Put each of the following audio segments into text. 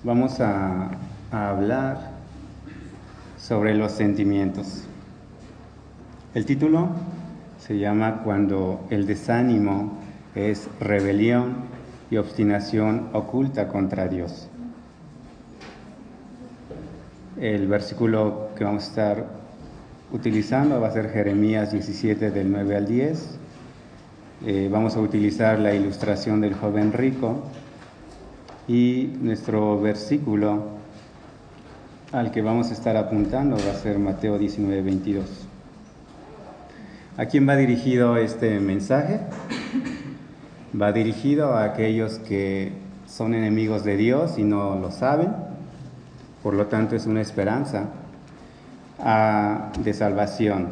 Vamos a hablar sobre los sentimientos. El título se llama Cuando el desánimo es rebelión y obstinación oculta contra Dios. El versículo que vamos a estar utilizando va a ser Jeremías 17 del 9 al 10. Vamos a utilizar la ilustración del joven rico y nuestro versículo al que vamos a estar apuntando va a ser Mateo 19, 22. ¿A quién va dirigido este mensaje? Va dirigido a aquellos que son enemigos de Dios y no lo saben, por lo tanto es una esperanza de salvación.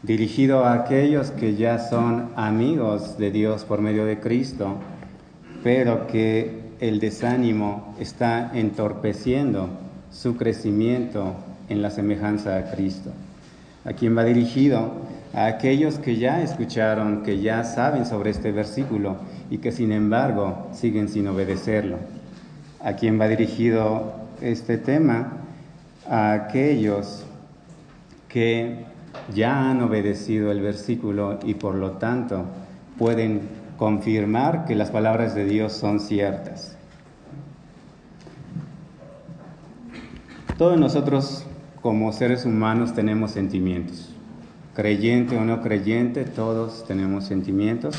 Dirigido a aquellos que ya son amigos de Dios por medio de Cristo, pero que el desánimo está entorpeciendo su crecimiento en la semejanza a Cristo. ¿A quién va dirigido? A aquellos que ya escucharon, que ya saben sobre este versículo y que sin embargo siguen sin obedecerlo. ¿A quién va dirigido este tema? A aquellos que ya han obedecido el versículo y por lo tanto pueden confirmar que las palabras de Dios son ciertas. Todos nosotros como seres humanos tenemos sentimientos. Creyente o no creyente, todos tenemos sentimientos.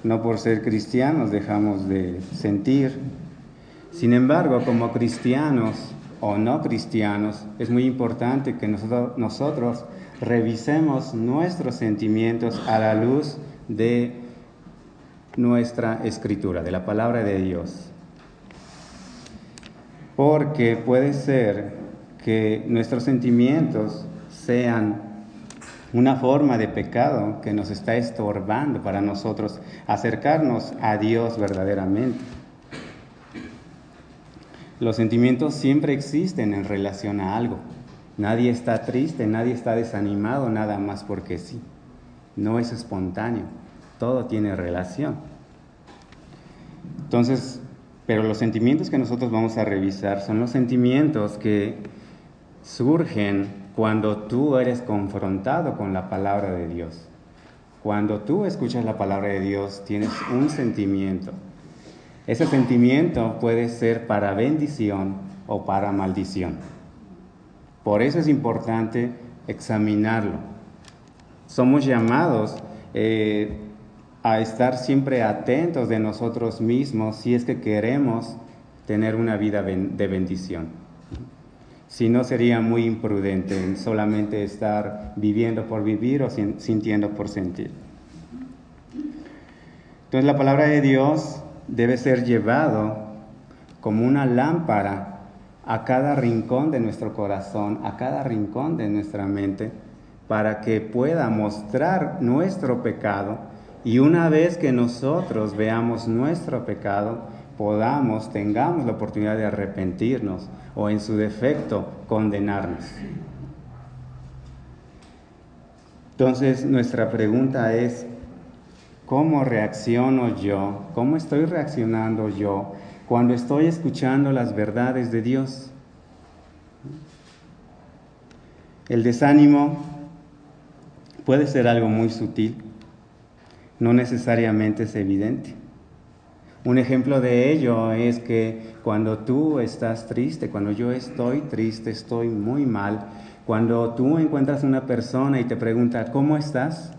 No por ser cristianos dejamos de sentir. Sin embargo, como cristianos o no cristianos, es muy importante que nosotros revisemos nuestros sentimientos a la luz de nuestra escritura, de la palabra de Dios. Porque puede ser que nuestros sentimientos sean una forma de pecado que nos está estorbando para nosotros acercarnos a Dios verdaderamente. Los sentimientos siempre existen en relación a algo. Nadie está triste, nadie está desanimado nada más porque sí. No es espontáneo, todo tiene relación. Entonces, pero los sentimientos que nosotros vamos a revisar son los sentimientos que surgen cuando tú eres confrontado con la palabra de Dios. Cuando tú escuchas la palabra de Dios, tienes un sentimiento. Ese sentimiento puede ser para bendición o para maldición. Por eso es importante examinarlo. Somos llamados a estar siempre atentos de nosotros mismos si es que queremos tener una vida de bendición. Si no, sería muy imprudente solamente estar viviendo por vivir o sintiendo por sentir. Entonces la palabra de Dios debe ser llevado como una lámpara a cada rincón de nuestro corazón, a cada rincón de nuestra mente, para que pueda mostrar nuestro pecado y una vez que nosotros veamos nuestro pecado, tengamos la oportunidad de arrepentirnos o en su defecto condenarnos. Entonces nuestra pregunta es, ¿cómo reacciono yo? ¿Cómo estoy reaccionando yo cuando estoy escuchando las verdades de Dios? El desánimo puede ser algo muy sutil, no necesariamente es evidente. Un ejemplo de ello es que cuando tú estás triste, cuando yo estoy triste, estoy muy mal, cuando tú encuentras una persona y te pregunta, ¿cómo estás?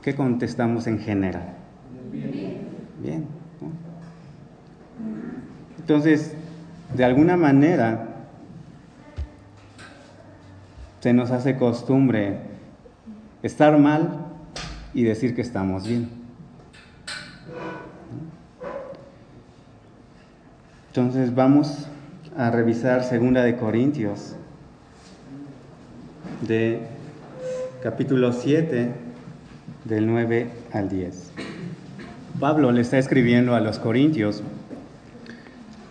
¿Qué contestamos en general? Bien. ¿No? Entonces, de alguna manera, se nos hace costumbre estar mal y decir que estamos bien. Entonces vamos a revisar 2 de Corintios, de capítulo 7, del 9 al 10. Pablo le está escribiendo a los corintios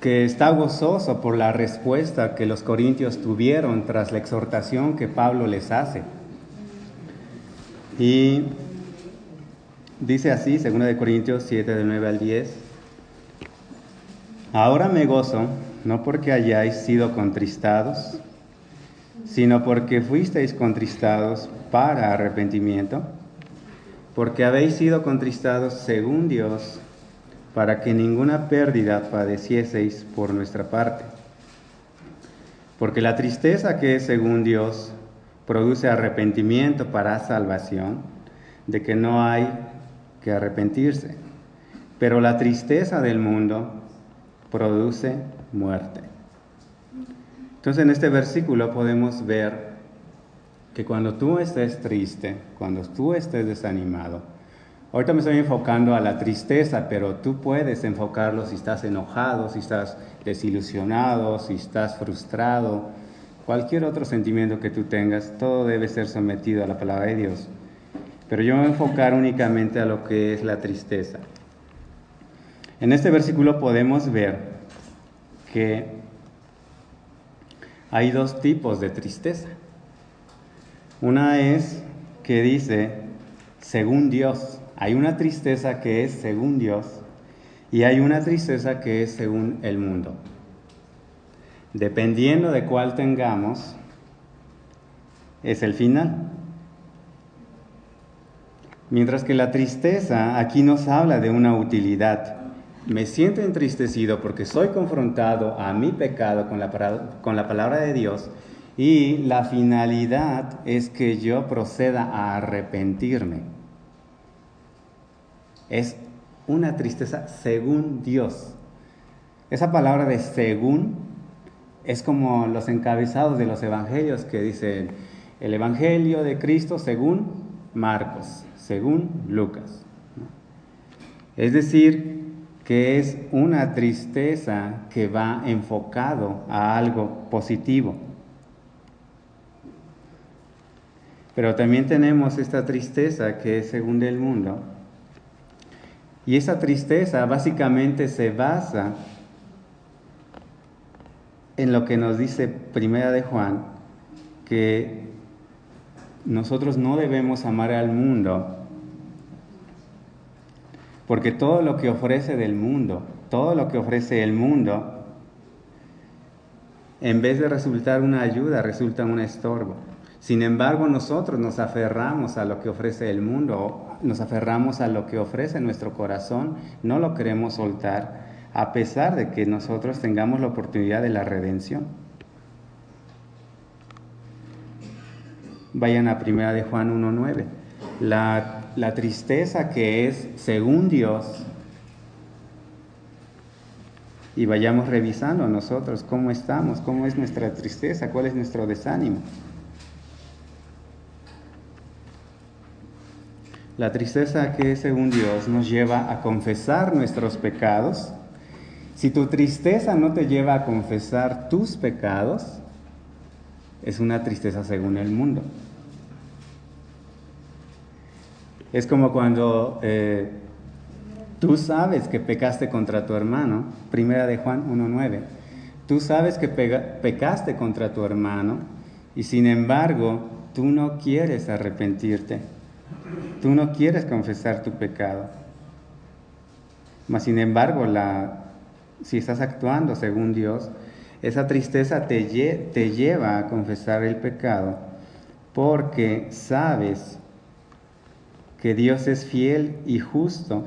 que está gozoso por la respuesta que los corintios tuvieron tras la exhortación que Pablo les hace. Y dice así, 2 de Corintios 7, del 9 al 10. Ahora me gozo no porque hayáis sido contristados, sino porque fuisteis contristados para arrepentimiento, porque habéis sido contristados según Dios, para que ninguna pérdida padecieseis por nuestra parte. Porque la tristeza que es según Dios produce arrepentimiento para salvación, de que no hay que arrepentirse. Pero la tristeza del mundo produce muerte. Entonces en este versículo podemos ver que cuando tú estés triste, cuando tú estés desanimado, ahorita me estoy enfocando a la tristeza, pero tú puedes enfocarlo si estás enojado, si estás desilusionado, si estás frustrado, cualquier otro sentimiento que tú tengas, todo debe ser sometido a la palabra de Dios. Pero yo me voy a enfocar únicamente a lo que es la tristeza. En este versículo podemos ver que hay dos tipos de tristeza. Una es que dice, según Dios. Hay una tristeza que es según Dios y hay una tristeza que es según el mundo. Dependiendo de cuál tengamos, es el final. Mientras que la tristeza aquí nos habla de una utilidad. Me siento entristecido porque soy confrontado a mi pecado con la palabra de Dios y la finalidad es que yo proceda a arrepentirme. Es una tristeza según Dios. Esa palabra de según es como los encabezados de los evangelios que dicen el evangelio de Cristo según Marcos, según Lucas. Es decir, que es una tristeza que va enfocado a algo positivo. Pero también tenemos esta tristeza que es según el mundo. Y esa tristeza básicamente se basa en lo que nos dice Primera de Juan, que nosotros no debemos amar al mundo, porque todo lo que ofrece del mundo, todo lo que ofrece el mundo, en vez de resultar una ayuda, resulta un estorbo. Sin embargo, nosotros nos aferramos a lo que ofrece el mundo, nos aferramos a lo que ofrece nuestro corazón, no lo queremos soltar, a pesar de que nosotros tengamos la oportunidad de la redención. Vayan a 1 de Juan 1:9. La tristeza que es según Dios, y vayamos revisando nosotros cómo estamos, cómo es nuestra tristeza, cuál es nuestro desánimo. La tristeza que es según Dios nos lleva a confesar nuestros pecados. Si tu tristeza no te lleva a confesar tus pecados, es una tristeza según el mundo. Es como cuando tú sabes que pecaste contra tu hermano, 1 de Juan 1:9. Tú sabes que pecaste contra tu hermano y sin embargo tú no quieres arrepentirte. Tú no quieres confesar tu pecado. Mas sin embargo, si estás actuando según Dios, esa tristeza te lleva a confesar el pecado porque sabes que Dios es fiel y justo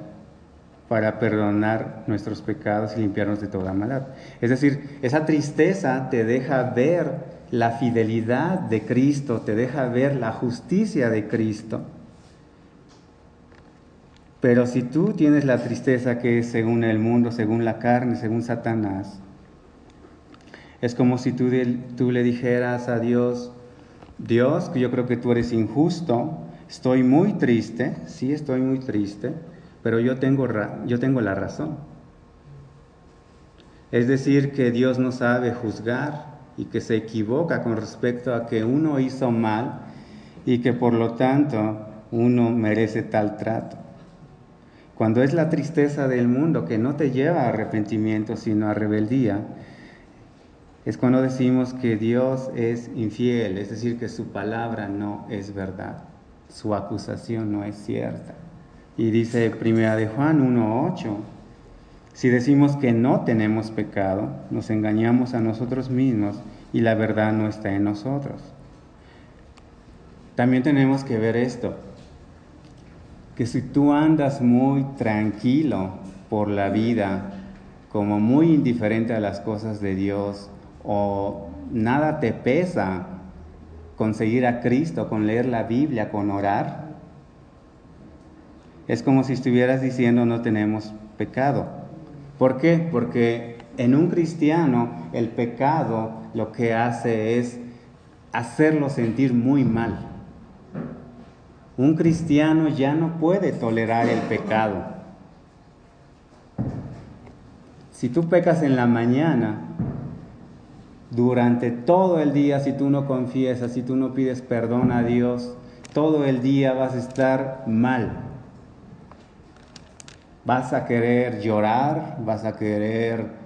para perdonar nuestros pecados y limpiarnos de toda maldad. Es decir, esa tristeza te deja ver la fidelidad de Cristo, te deja ver la justicia de Cristo. Pero si tú tienes la tristeza que es según el mundo, según la carne, según Satanás, es como si tú le dijeras a Dios, Dios, yo creo que tú eres injusto, estoy muy triste, sí estoy muy triste, pero yo tengo la razón. Es decir, que Dios no sabe juzgar y que se equivoca con respecto a que uno hizo mal y que por lo tanto uno merece tal trato. Cuando es la tristeza del mundo que no te lleva a arrepentimiento, sino a rebeldía, es cuando decimos que Dios es infiel, es decir, que su palabra no es verdad, su acusación no es cierta. Y dice 1 de Juan 1:8, Si decimos que no tenemos pecado, nos engañamos a nosotros mismos y la verdad no está en nosotros. También tenemos que ver esto, que si tú andas muy tranquilo por la vida, como muy indiferente a las cosas de Dios, o nada te pesa con seguir a Cristo, con leer la Biblia, con orar, es como si estuvieras diciendo no tenemos pecado. ¿Por qué? Porque en un cristiano el pecado lo que hace es hacerlo sentir muy mal. Un cristiano ya no puede tolerar el pecado. Si tú pecas en la mañana, durante todo el día, si tú no confiesas, si tú no pides perdón a Dios, todo el día vas a estar mal. Vas a querer llorar, vas a querer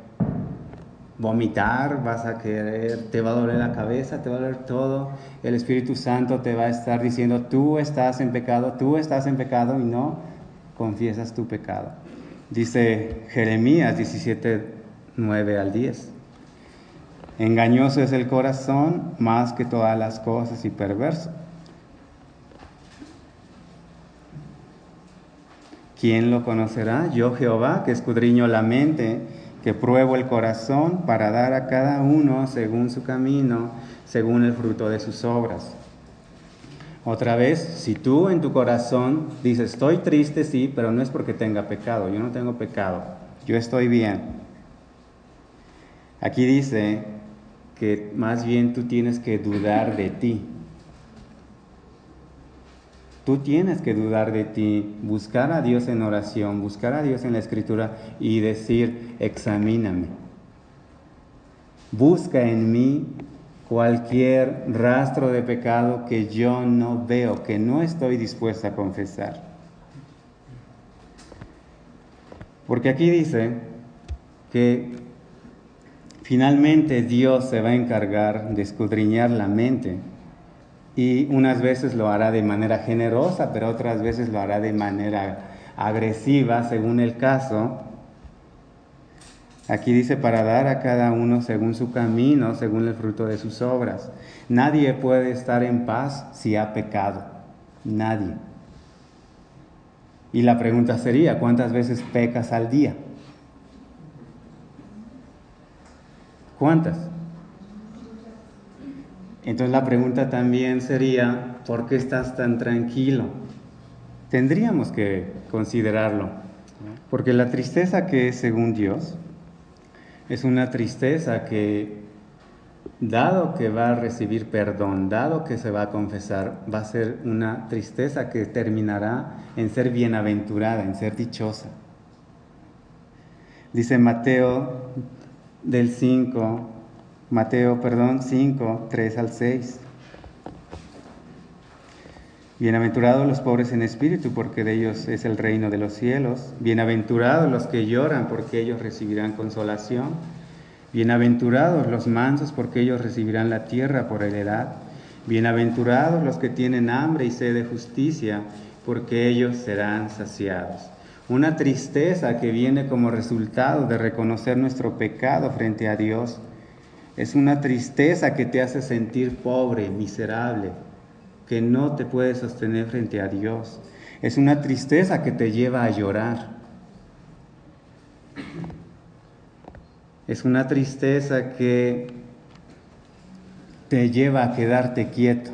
vomitar, te va a doler la cabeza, te va a doler todo. El Espíritu Santo te va a estar diciendo, tú estás en pecado y no confiesas tu pecado. Dice Jeremías 17, 9 al 10. Engañoso es el corazón más que todas las cosas y perverso. ¿Quién lo conocerá? Yo, Jehová, que escudriño la mente, que pruebo el corazón para dar a cada uno según su camino, según el fruto de sus obras. Otra vez, si tú en tu corazón dices, estoy triste, sí, pero no es porque tenga pecado, yo no tengo pecado, yo estoy bien. Aquí dice que más bien tú tienes que dudar de ti. Tú tienes que dudar de ti, buscar a Dios en oración, buscar a Dios en la Escritura y decir, examíname. Busca en mí cualquier rastro de pecado que yo no veo, que no estoy dispuesta a confesar. Porque aquí dice que finalmente Dios se va a encargar de escudriñar la mente. Y unas veces lo hará de manera generosa, pero otras veces lo hará de manera agresiva, según el caso. Aquí dice, para dar a cada uno según su camino, según el fruto de sus obras. Nadie puede estar en paz si ha pecado. Nadie. Y la pregunta sería, ¿cuántas veces pecas al día? ¿Cuántas? Entonces la pregunta también sería, ¿por qué estás tan tranquilo? Tendríamos que considerarlo, porque la tristeza que es según Dios es una tristeza que, dado que va a recibir perdón, dado que se va a confesar, va a ser una tristeza que terminará en ser bienaventurada, en ser dichosa. Dice Mateo 5, 3 al 6. Bienaventurados los pobres en espíritu, porque de ellos es el reino de los cielos. Bienaventurados los que lloran, porque ellos recibirán consolación. Bienaventurados los mansos, porque ellos recibirán la tierra por heredad. Bienaventurados los que tienen hambre y sed de justicia, porque ellos serán saciados. Una tristeza que viene como resultado de reconocer nuestro pecado frente a Dios. Es una tristeza que te hace sentir pobre, miserable, que no te puedes sostener frente a Dios. Es una tristeza que te lleva a llorar. Es una tristeza que te lleva a quedarte quieto.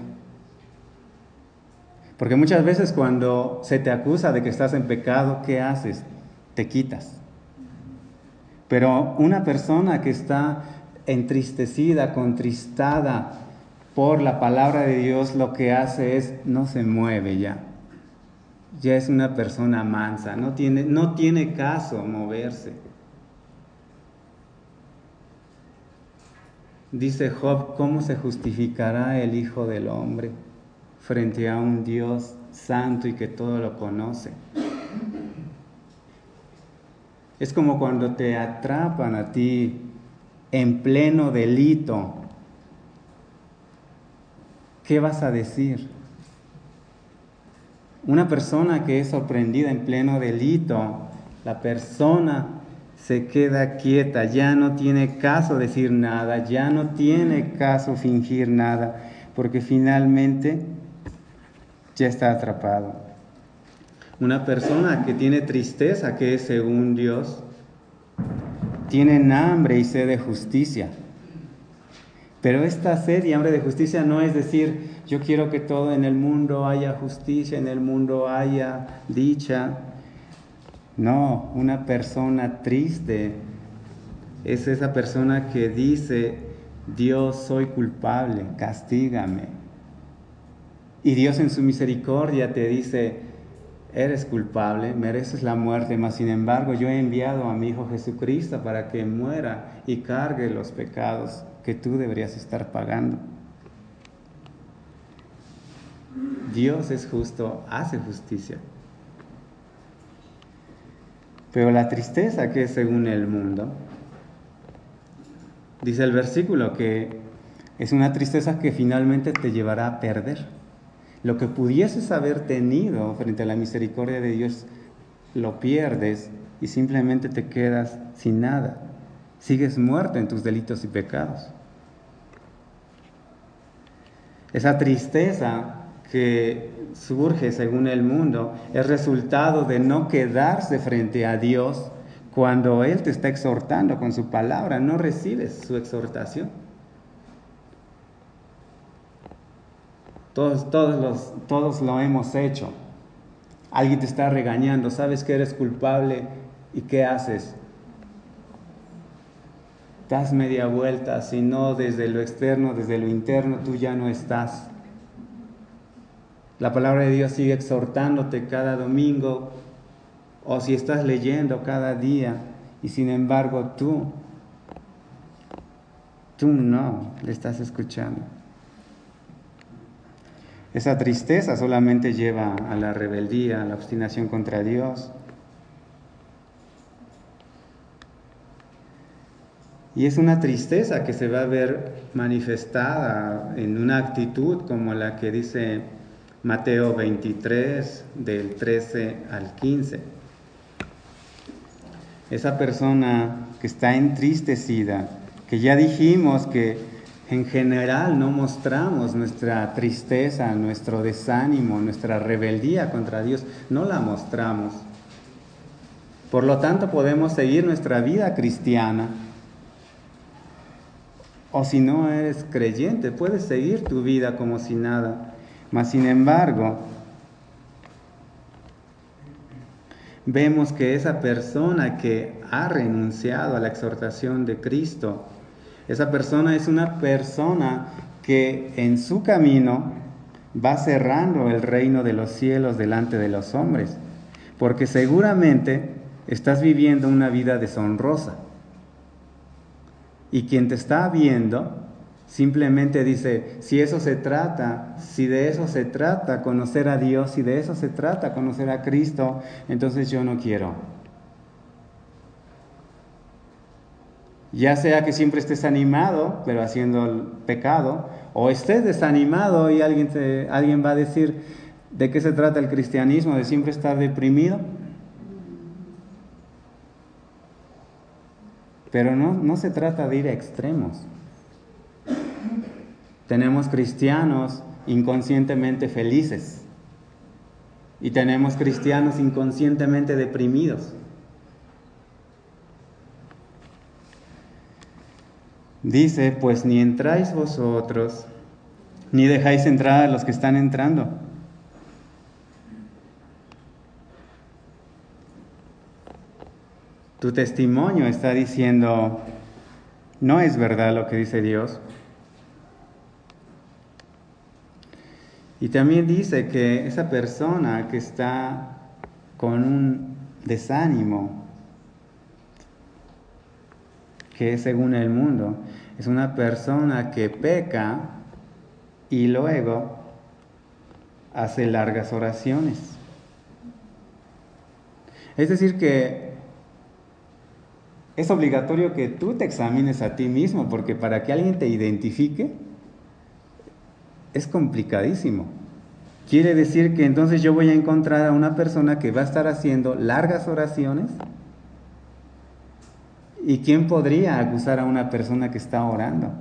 Porque muchas veces cuando se te acusa de que estás en pecado, ¿qué haces? Te quitas. Pero una persona que está entristecida, contristada por la palabra de Dios, lo que hace es, no se mueve ya. Ya es una persona mansa, no tiene caso moverse. Dice Job, ¿cómo se justificará el Hijo del Hombre frente a un Dios santo y que todo lo conoce? Es como cuando te atrapan a ti en pleno delito. ¿Qué vas a decir? Una persona que es sorprendida en pleno delito, la persona se queda quieta, ya no tiene caso decir nada, ya no tiene caso fingir nada, porque finalmente ya está atrapado. Una persona que tiene tristeza, que es según Dios, tiene hambre y sed de justicia. Pero esta sed y hambre de justicia no es decir, yo quiero que todo en el mundo haya justicia, en el mundo haya dicha. No, una persona triste es esa persona que dice, Dios, soy culpable, castígame. Y Dios en su misericordia te dice, eres culpable, mereces la muerte, mas sin embargo yo he enviado a mi Hijo Jesucristo para que muera y cargue los pecados que tú deberías estar pagando. Dios es justo, hace justicia. Pero la tristeza que es según el mundo, dice el versículo que es una tristeza que finalmente te llevará a perder. Lo que pudieses haber tenido frente a la misericordia de Dios, lo pierdes y simplemente te quedas sin nada. Sigues muerto en tus delitos y pecados. Esa tristeza que surge según el mundo es resultado de no quedarse frente a Dios cuando Él te está exhortando con su palabra. No recibes su exhortación. Todos lo hemos hecho. Alguien te está regañando, sabes que eres culpable y ¿qué haces? Das media vuelta, si no desde lo externo, desde lo interno, tú ya no estás. La palabra de Dios sigue exhortándote cada domingo, o si estás leyendo cada día, y sin embargo tú no le estás escuchando. Esa tristeza solamente lleva a la rebeldía, a la obstinación contra Dios. Y es una tristeza que se va a ver manifestada en una actitud como la que dice Mateo 23, del 13 al 15. Esa persona que está entristecida, que ya dijimos que en general no mostramos nuestra tristeza, nuestro desánimo, nuestra rebeldía contra Dios, no la mostramos. Por lo tanto, podemos seguir nuestra vida cristiana. O si no eres creyente, puedes seguir tu vida como si nada. Mas sin embargo, vemos que esa persona que ha renunciado a la exhortación de Cristo, esa persona es una persona que en su camino va cerrando el reino de los cielos delante de los hombres, porque seguramente estás viviendo una vida deshonrosa. Y quien te está viendo simplemente dice, si de eso se trata conocer a Dios, si de eso se trata conocer a Cristo, entonces yo no quiero. Ya sea que siempre estés animado, pero haciendo el pecado, o estés desanimado y alguien va a decir, ¿de qué se trata el cristianismo? ¿De siempre estar deprimido? Pero no se trata de ir a extremos. Tenemos cristianos inconscientemente felices y tenemos cristianos inconscientemente deprimidos. Dice, pues ni entráis vosotros, ni dejáis entrar a los que están entrando. Tu testimonio está diciendo, no es verdad lo que dice Dios. Y también dice que esa persona que está con un desánimo, que es según el mundo, es una persona que peca y luego hace largas oraciones. Es decir que es obligatorio que tú te examines a ti mismo, porque para que alguien te identifique es complicadísimo. Quiere decir que entonces yo voy a encontrar a una persona que va a estar haciendo largas oraciones ¿Y quién podría acusar a una persona que está orando?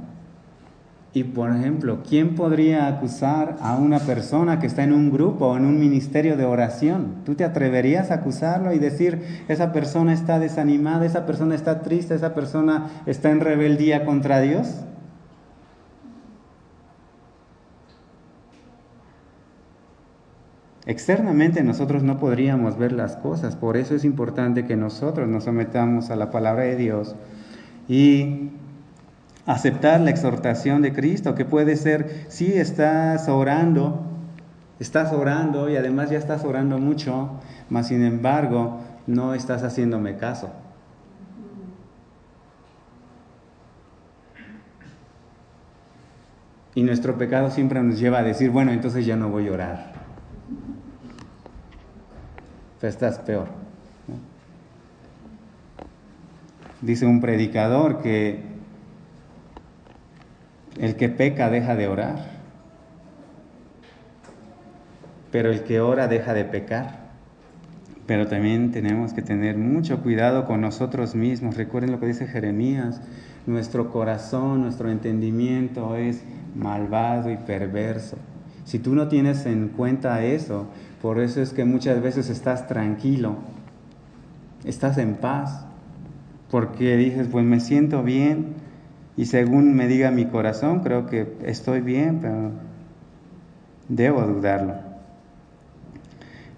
Y por ejemplo, ¿quién podría acusar a una persona que está en un grupo o en un ministerio de oración? ¿Tú te atreverías a acusarlo y decir, esa persona está desanimada, esa persona está triste, esa persona está en rebeldía contra Dios? Externamente nosotros no podríamos ver las cosas, por eso es importante que nosotros nos sometamos a la palabra de Dios y aceptar la exhortación de Cristo, que puede ser, si estás orando y además ya estás orando mucho, mas sin embargo no estás haciéndome caso. Y nuestro pecado siempre nos lleva a decir, bueno, entonces ya no voy a orar. Pues estás peor, ¿no? Dice un predicador que el que peca deja de orar, pero el que ora deja de pecar. Pero también tenemos que tener mucho cuidado con nosotros mismos. Recuerden lo que dice Jeremías, nuestro corazón, nuestro entendimiento es malvado y perverso. Si tú no tienes en cuenta eso, por eso es que muchas veces estás tranquilo, estás en paz, porque dices, pues me siento bien y según me diga mi corazón, creo que estoy bien, pero debo dudarlo.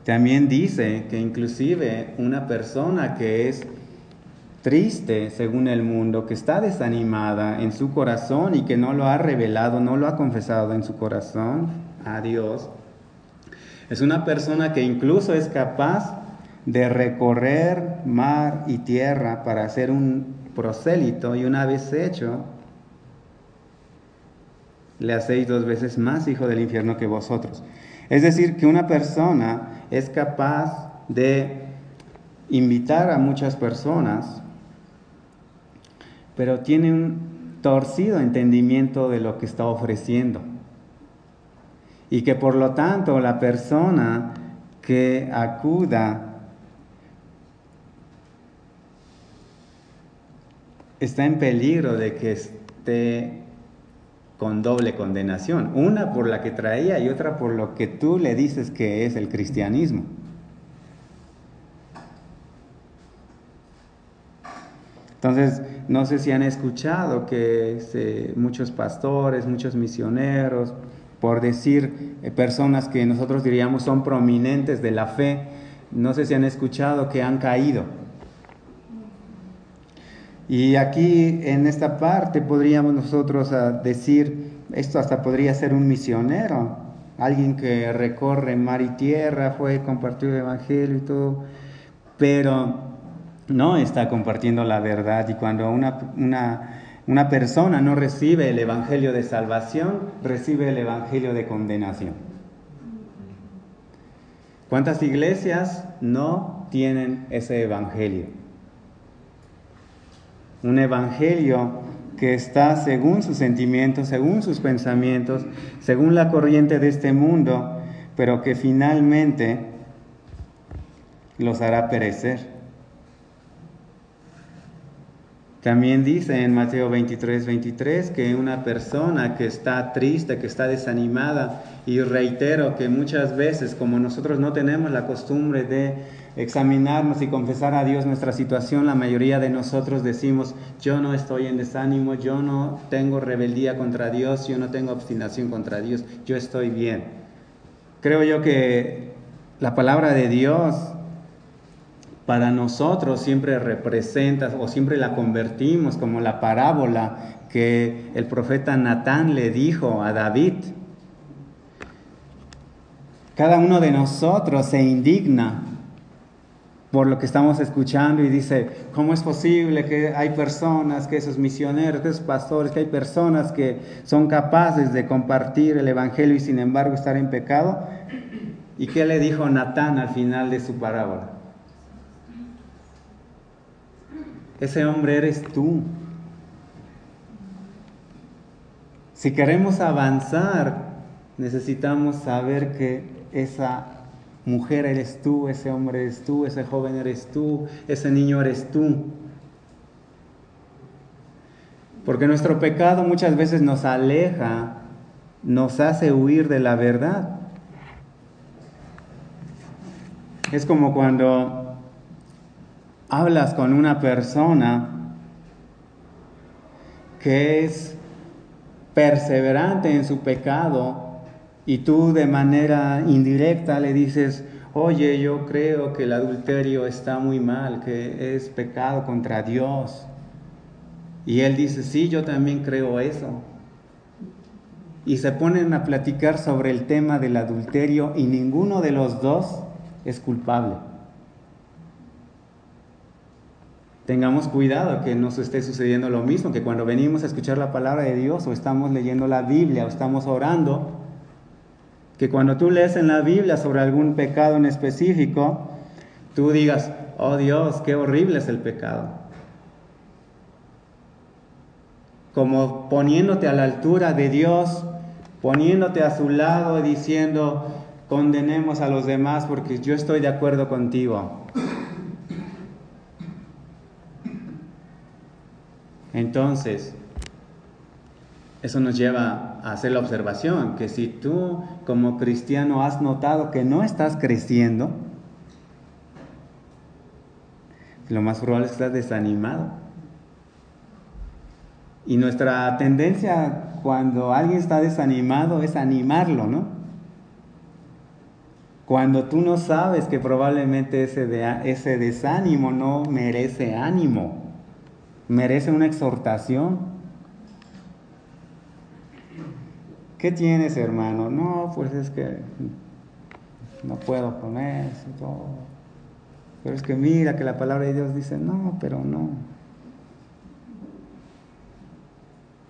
También dice que inclusive una persona que es triste según el mundo, que está desanimada en su corazón y que no lo ha revelado, no lo ha confesado en su corazón a Dios, es una persona que incluso es capaz de recorrer mar y tierra para ser un prosélito, y una vez hecho, le hacéis 2 veces más hijo del infierno que vosotros. Es decir, que una persona es capaz de invitar a muchas personas, pero tiene un torcido entendimiento de lo que está ofreciendo. Y que por lo tanto la persona que acuda está en peligro de que esté con doble condenación, una por la que traía y otra por lo que tú le dices que es el cristianismo. Entonces, no sé si han escuchado que muchos pastores, muchos misioneros, por decir personas que nosotros diríamos son prominentes de la fe, no sé si han escuchado que han caído. Y aquí en esta parte podríamos nosotros decir, esto hasta podría ser un misionero, alguien que recorre mar y tierra, compartió el evangelio y todo, pero no está compartiendo la verdad. Y cuando una persona no recibe el evangelio de salvación, recibe el evangelio de condenación. ¿Cuántas iglesias no tienen ese evangelio? Un evangelio que está según sus sentimientos, según sus pensamientos, según la corriente de este mundo, pero que finalmente los hará perecer. También dice en Mateo 23:23 que una persona que está triste, que está desanimada, y reitero que muchas veces, como nosotros no tenemos la costumbre de examinarnos y confesar a Dios nuestra situación, la mayoría de nosotros decimos, yo no estoy en desánimo, yo no tengo rebeldía contra Dios, yo no tengo obstinación contra Dios, yo estoy bien. Creo yo que la palabra de Dios para nosotros siempre representa o siempre la convertimos como la parábola que el profeta Natán le dijo a David. Cada uno de nosotros se indigna por lo que estamos escuchando y dice, ¿cómo es posible que hay personas, que esos misioneros, que esos pastores, que hay personas que son capaces de compartir el evangelio y sin embargo estar en pecado? ¿Y qué le dijo Natán al final de su parábola? Ese hombre eres tú. Si queremos avanzar, necesitamos saber que esa mujer eres tú, ese hombre eres tú, ese joven eres tú, ese niño eres tú. Porque nuestro pecado muchas veces nos aleja, nos hace huir de la verdad. Es como cuando hablas con una persona que es perseverante en su pecado y tú de manera indirecta le dices, oye, yo creo que el adulterio está muy mal, que es pecado contra Dios. Y él dice, sí, yo también creo eso. Y se ponen a platicar sobre el tema del adulterio y ninguno de los dos es culpable. Tengamos cuidado que no se esté sucediendo lo mismo, que cuando venimos a escuchar la palabra de Dios o estamos leyendo la Biblia o estamos orando, que cuando tú lees en la Biblia sobre algún pecado en específico, tú digas, oh Dios, qué horrible es el pecado. Como poniéndote a la altura de Dios, poniéndote a su lado y diciendo, condenemos a los demás porque yo estoy de acuerdo contigo. Entonces, eso nos lleva a hacer la observación, que si tú como cristiano has notado que no estás creciendo, lo más probable es que estás desanimado. Y nuestra tendencia cuando alguien está desanimado es animarlo, ¿no? Cuando tú no sabes que probablemente ese desánimo no merece ánimo, merece una exhortación. ¿Qué tienes, hermano? No, pues es que no puedo con eso y todo. Pero es que mira que la palabra de Dios dice, no, pero no.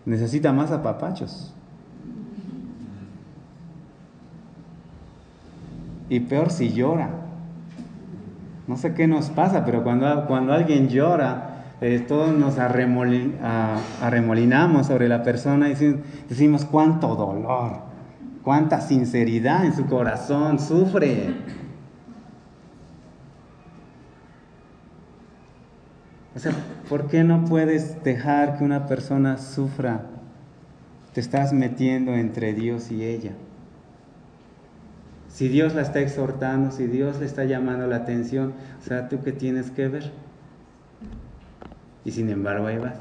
Necesita más apapachos. Y peor si llora. No sé qué nos pasa, pero cuando alguien llora, todos nos arremolinamos sobre la persona y decimos cuánto dolor, cuánta sinceridad en su corazón, sufre. O sea, ¿por qué no puedes dejar que una persona sufra? Te estás metiendo entre Dios y ella. Si Dios la está exhortando, si Dios le está llamando la atención, o sea, ¿tú qué tienes que ver? Y sin embargo ahí vas.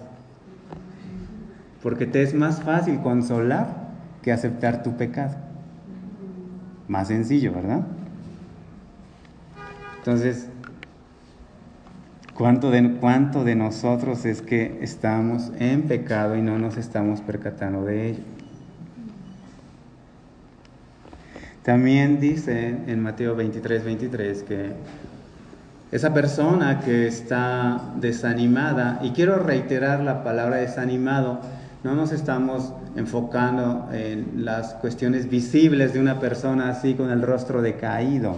Porque te es más fácil consolar que aceptar tu pecado. Más sencillo, ¿verdad? Entonces, ¿cuánto de nosotros es que estamos en pecado y no nos estamos percatando de ello? También dice en Mateo 23 que esa persona que está desanimada, y quiero reiterar la palabra desanimado, no nos estamos enfocando en las cuestiones visibles de una persona así con el rostro decaído.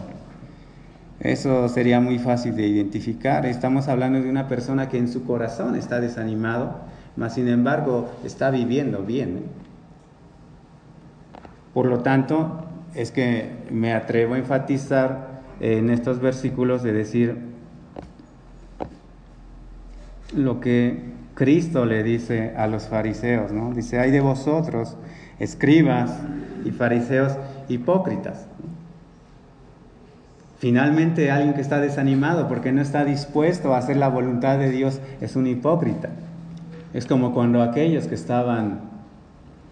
Eso sería muy fácil de identificar. Estamos hablando de una persona que en su corazón está desanimado, mas sin embargo está viviendo bien, ¿eh? Por lo tanto, es que me atrevo a enfatizar en estos versículos de decir lo que Cristo le dice a los fariseos, ¿no? Dice, ay de vosotros, escribas y fariseos hipócritas. Finalmente, alguien que está desanimado porque no está dispuesto a hacer la voluntad de Dios es un hipócrita. Es como cuando aquellos que estaban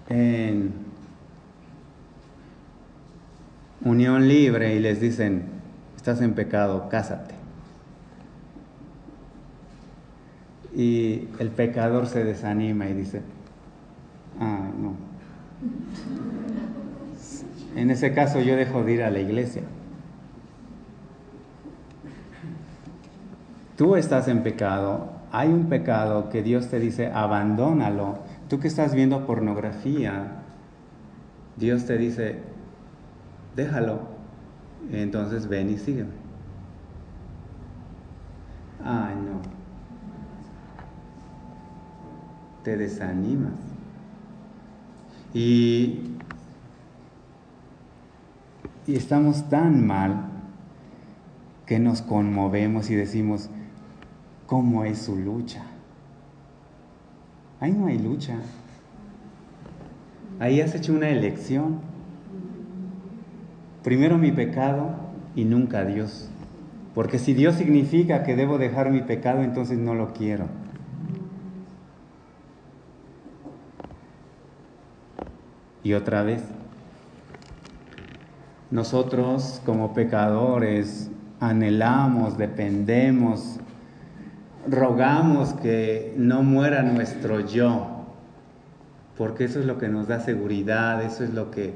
en unión libre y les dicen, estás en pecado, cásate. Y el pecador se desanima y dice, no. En ese caso yo dejo de ir a la iglesia. Tú estás en pecado, hay un pecado que Dios te dice, abandónalo. Tú que estás viendo pornografía, Dios te dice, déjalo. Entonces ven y sígueme. Ay, no. Te desanimas. Y estamos tan mal que nos conmovemos y decimos, ¿cómo es su lucha? ahí no hay lucha. Ahí has hecho una elección. Primero mi pecado y nunca Dios. Porque si Dios significa que debo dejar mi pecado, entonces no lo quiero. Y otra vez, nosotros como pecadores anhelamos, dependemos, rogamos que no muera nuestro yo, porque eso es lo que nos da seguridad, eso es lo que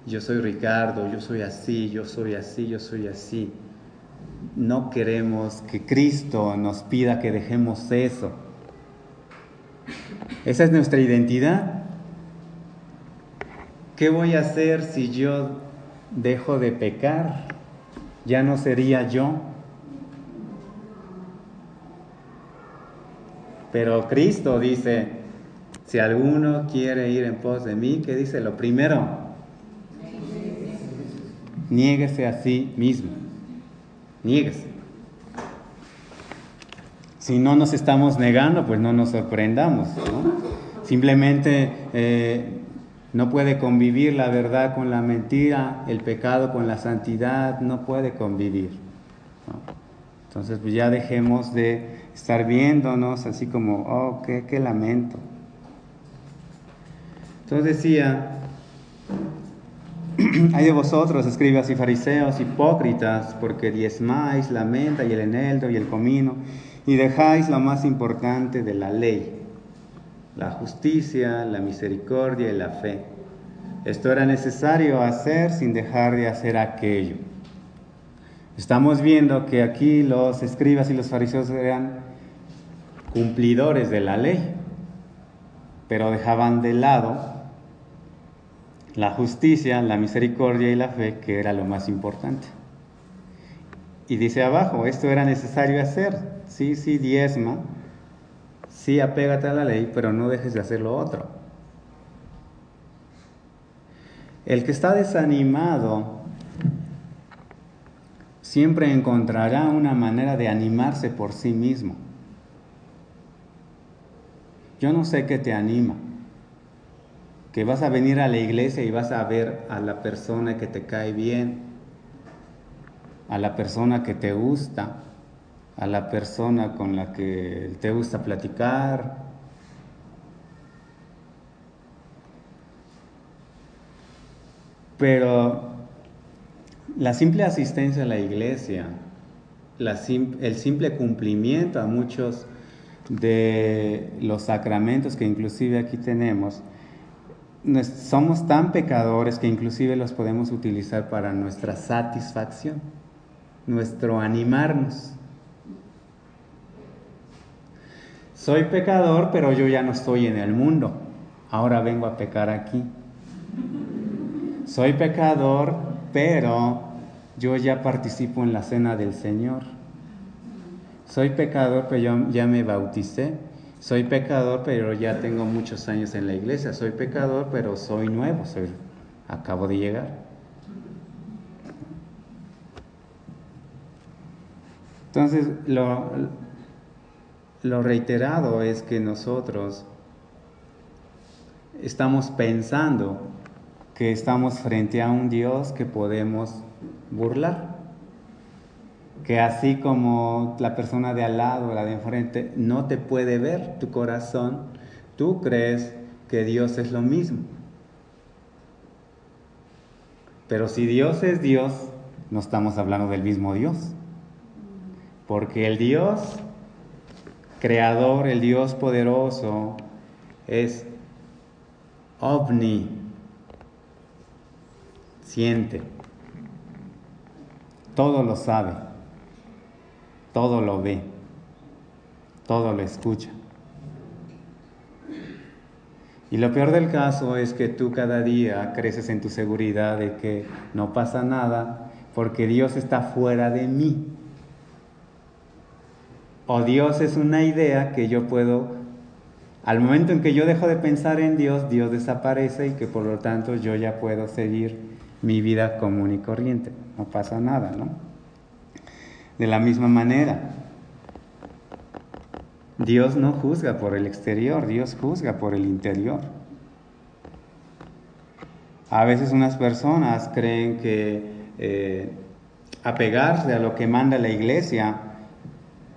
yo soy Ricardo, yo soy así, yo soy así, yo soy así. No queremos que Cristo nos pida que dejemos eso. Esa es nuestra identidad. ¿Qué voy a hacer si yo dejo de pecar? Ya no sería yo. Pero Cristo dice, si alguno quiere ir en pos de mí, ¿qué dice? Lo primero, niéguese a sí mismo. Niéguese. Si no nos estamos negando, pues no nos sorprendamos, ¿no? Simplemente no puede convivir la verdad con la mentira, el pecado con la santidad, no puede convivir, ¿no? Entonces, pues ya dejemos de estar viéndonos así como, oh, qué lamento. Entonces decía, hay de vosotros, escribas y fariseos, hipócritas, porque diezmáis la menta y el eneldo y el comino, y dejáis lo más importante de la ley, la justicia, la misericordia y la fe. Esto era necesario hacer sin dejar de hacer aquello. Estamos viendo que aquí los escribas y los fariseos eran cumplidores de la ley, pero dejaban de lado la justicia, la misericordia y la fe, que era lo más importante. Y dice abajo, esto era necesario hacer. Sí, diezma, sí, apégate a la ley, pero no dejes de hacer lo otro. El que está desanimado siempre encontrará una manera de animarse por sí mismo. Yo no sé qué te anima. Que vas a venir a la iglesia y vas a ver a la persona que te cae bien, a la persona que te gusta, a la persona con la que te gusta platicar. Pero la simple asistencia a la iglesia, el simple cumplimiento a muchos de los sacramentos que inclusive aquí tenemos, somos tan pecadores que inclusive los podemos utilizar para nuestra satisfacción, nuestro animarnos. Soy pecador, pero yo ya no estoy en el mundo. Ahora vengo a pecar aquí. Soy pecador, pero yo ya participo en la cena del Señor. Soy pecador, pero yo ya me bauticé. Soy pecador, pero ya tengo muchos años en la iglesia. Soy pecador, pero soy nuevo, acabo de llegar. Entonces, lo reiterado es que nosotros estamos pensando que estamos frente a un Dios que podemos burlar. Que así como la persona de al lado, la de enfrente, no te puede ver tu corazón, tú crees que Dios es lo mismo. Pero si Dios es Dios, no estamos hablando del mismo Dios. Porque el Dios creador, el Dios poderoso, es omnisciente. Todo lo sabe. Todo lo ve, todo lo escucha. Y lo peor del caso es que tú cada día creces en tu seguridad de que no pasa nada porque Dios está fuera de mí. O Dios es una idea que yo puedo, al momento en que yo dejo de pensar en Dios, Dios desaparece y que por lo tanto yo ya puedo seguir mi vida común y corriente. No pasa nada, ¿no? De la misma manera, Dios no juzga por el exterior, Dios juzga por el interior. A veces unas personas creen que apegarse a lo que manda la iglesia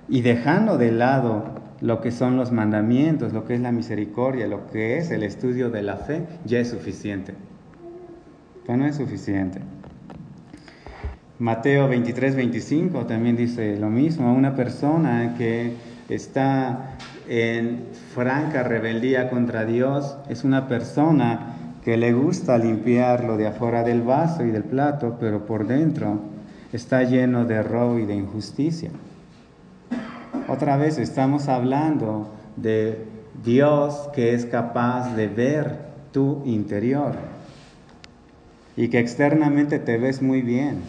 y dejando de lado lo que son los mandamientos, lo que es la misericordia, lo que es el estudio de la fe, ya es suficiente. Pero no es suficiente. Mateo 23-25 también dice lo mismo. Una persona que está en franca rebeldía contra Dios es una persona que le gusta limpiar lo de afuera del vaso y del plato, pero por dentro está lleno de robo y de injusticia. Otra vez estamos hablando de Dios que es capaz de ver tu interior y que externamente te ves muy bien.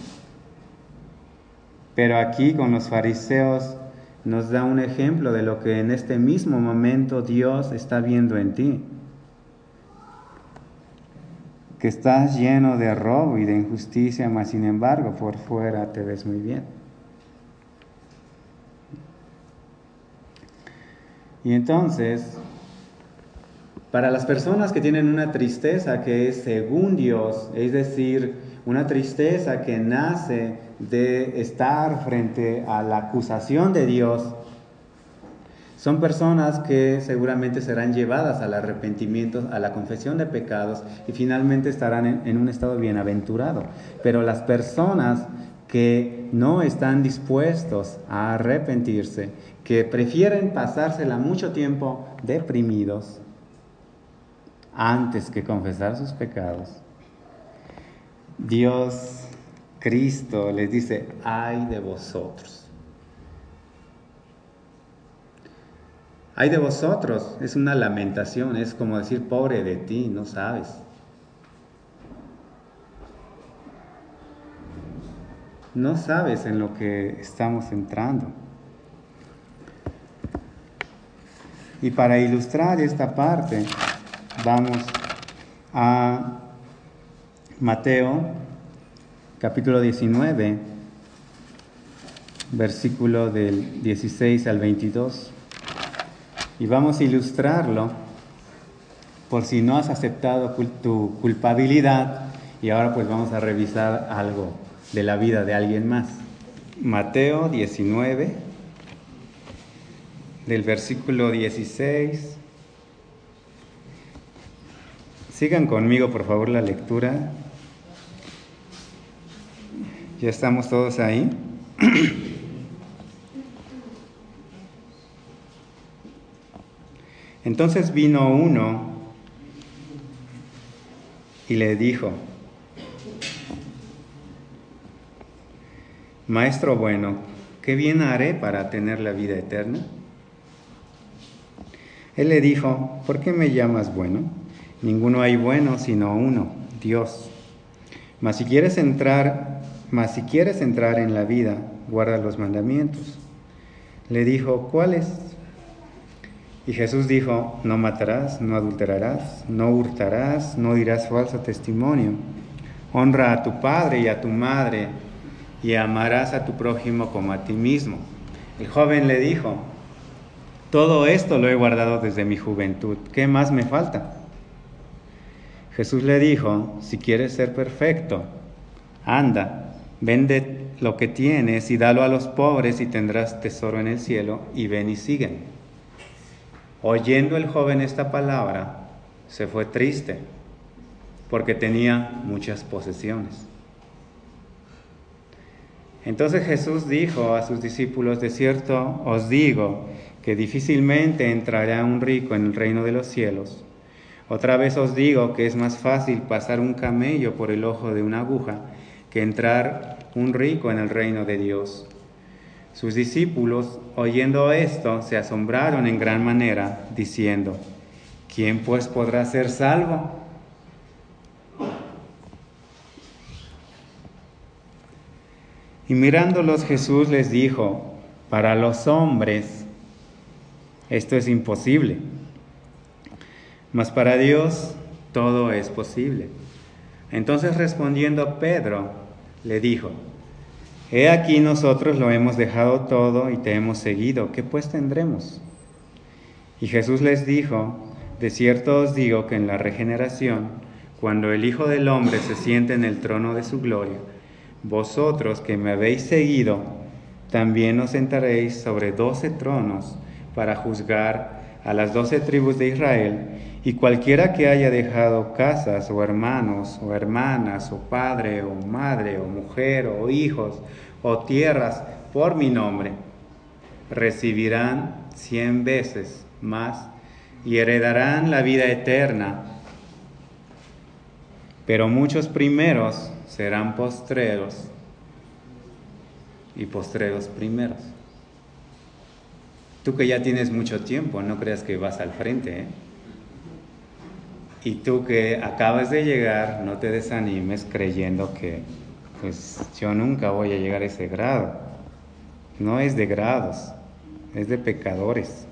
Pero aquí con los fariseos nos da un ejemplo de lo que en este mismo momento Dios está viendo en ti. Que estás lleno de robo y de injusticia, mas sin embargo por fuera te ves muy bien. Y entonces, para las personas que tienen una tristeza que es según Dios, es decir, una tristeza que nace de estar frente a la acusación de Dios, son personas que seguramente serán llevadas al arrepentimiento, a la confesión de pecados y finalmente estarán en un estado bienaventurado. Pero las personas que no están dispuestos a arrepentirse, que prefieren pasársela mucho tiempo deprimidos antes que confesar sus pecados, Dios, Cristo les dice: ay de vosotros. Ay de vosotros, es una lamentación, es como decir: pobre de ti, no sabes. No sabes en lo que estamos entrando. Y para ilustrar esta parte, vamos a Mateo, capítulo 19, versículo del 16 al 22. Y vamos a ilustrarlo por si no has aceptado tu culpabilidad, y ahora pues vamos a revisar algo de la vida de alguien más. Mateo 19, del versículo 16. Sigan conmigo, por favor, la lectura. ¿Ya estamos todos ahí? Entonces vino uno y le dijo: Maestro bueno, ¿qué bien haré para tener la vida eterna? Él le dijo: ¿por qué me llamas bueno? Ninguno hay bueno sino uno, Dios. Mas si quieres entrar en la vida, guarda los mandamientos. Le dijo: ¿cuáles? Y Jesús dijo: no matarás, no adulterarás, no hurtarás, no dirás falso testimonio. Honra a tu padre y a tu madre, y amarás a tu prójimo como a ti mismo. El joven le dijo: todo esto lo he guardado desde mi juventud, ¿qué más me falta? Jesús le dijo: si quieres ser perfecto, anda, vende lo que tienes y dalo a los pobres y tendrás tesoro en el cielo, y ven y sígueme. Oyendo el joven esta palabra, se fue triste, porque tenía muchas posesiones. Entonces Jesús dijo a sus discípulos: de cierto os digo que difícilmente entrará un rico en el reino de los cielos. Otra vez os digo que es más fácil pasar un camello por el ojo de una aguja que entrar un rico en el reino de Dios. Sus discípulos, oyendo esto, se asombraron en gran manera, diciendo: ¿quién pues podrá ser salvo? Y mirándolos Jesús les dijo: para los hombres esto es imposible, mas para Dios todo es posible. Entonces respondiendo Pedro, le dijo: he aquí nosotros lo hemos dejado todo y te hemos seguido, ¿qué pues tendremos? Y Jesús les dijo: de cierto os digo que en la regeneración, cuando el Hijo del Hombre se siente en el trono de su gloria, vosotros que me habéis seguido, también os sentaréis sobre 12 tronos para juzgar a las 12 tribus de Israel, y cualquiera que haya dejado casas o hermanos o hermanas o padre o madre o mujer o hijos o tierras por mi nombre, recibirán 100 veces más y heredarán la vida eterna. Pero muchos primeros serán postreros y postreros primeros. Tú que ya tienes mucho tiempo, no creas que vas al frente, ¿eh? Y tú que acabas de llegar, no te desanimes creyendo que pues yo nunca voy a llegar a ese grado. No es de grados, es de pecadores.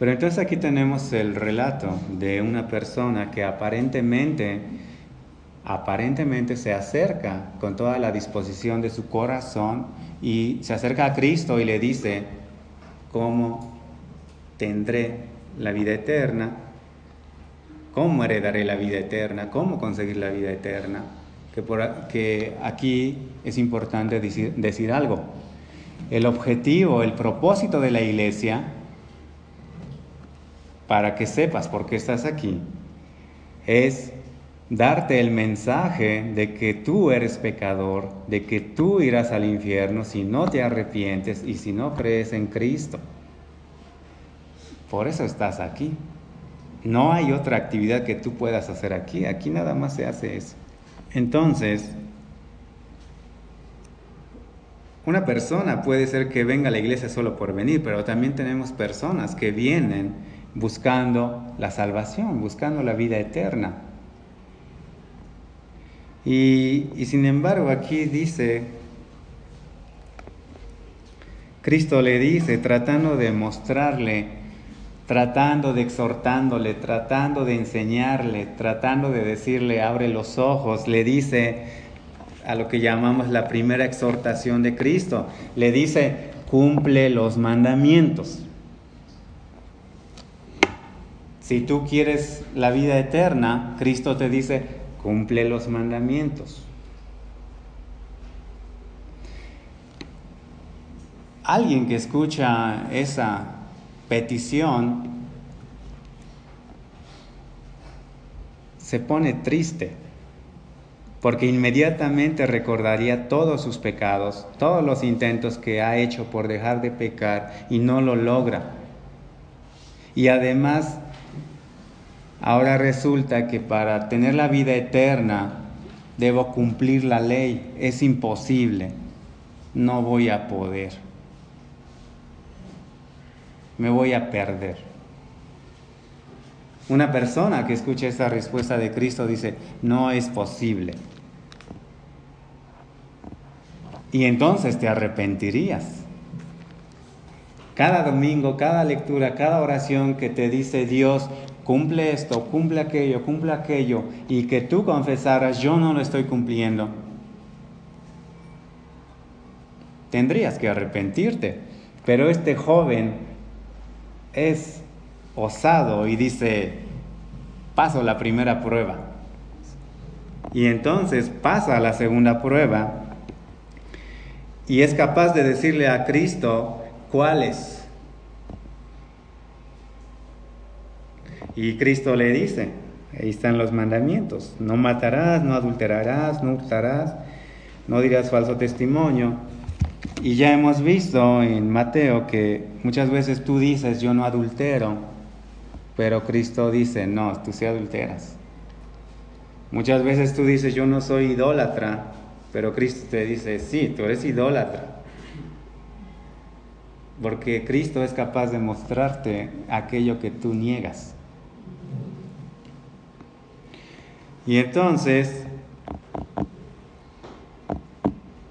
Pero entonces aquí tenemos el relato de una persona que aparentemente se acerca con toda la disposición de su corazón y se acerca a Cristo y le dice: ¿cómo tendré la vida eterna? ¿Cómo heredaré la vida eterna? ¿Cómo conseguir la vida eterna? Que aquí es importante decir algo. El objetivo, el propósito de la iglesia, para que sepas por qué estás aquí, es darte el mensaje de que tú eres pecador, de que tú irás al infierno si no te arrepientes y si no crees en Cristo. Por eso estás aquí. No hay otra actividad que tú puedas hacer aquí. Aquí nada más se hace eso. Entonces, una persona puede ser que venga a la iglesia solo por venir, pero también tenemos personas que vienen buscando la salvación, buscando la vida eterna. Y sin embargo aquí dice, Cristo le dice, tratando de mostrarle, tratando de exhortándole, tratando de enseñarle, tratando de decirle, abre los ojos, le dice a lo que llamamos la primera exhortación de Cristo, le dice, cumple los mandamientos. Si tú quieres la vida eterna, Cristo te dice, cumple los mandamientos. Alguien que escucha esa petición se pone triste, porque inmediatamente recordaría todos sus pecados, todos los intentos que ha hecho por dejar de pecar y no lo logra. Y además, ahora resulta que para tener la vida eterna debo cumplir la ley. Es imposible. No voy a poder. Me voy a perder. Una persona que escucha esa respuesta de Cristo dice, no es posible. Y entonces te arrepentirías. Cada domingo, cada lectura, cada oración que te dice Dios, cumple esto, cumple aquello, y que tú confesaras, yo no lo estoy cumpliendo, tendrías que arrepentirte. Pero este joven es osado y dice, paso la primera prueba. Y entonces pasa la segunda prueba y es capaz de decirle a Cristo, ¿cuáles? Y Cristo le dice, ahí están los mandamientos, no matarás, no adulterarás, no hurtarás, no dirás falso testimonio. Y ya hemos visto en Mateo que muchas veces tú dices, yo no adultero, pero Cristo dice, no, tú sí adulteras. Muchas veces tú dices, yo no soy idólatra, pero Cristo te dice, sí, tú eres idólatra. Porque Cristo es capaz de mostrarte aquello que tú niegas. Y entonces,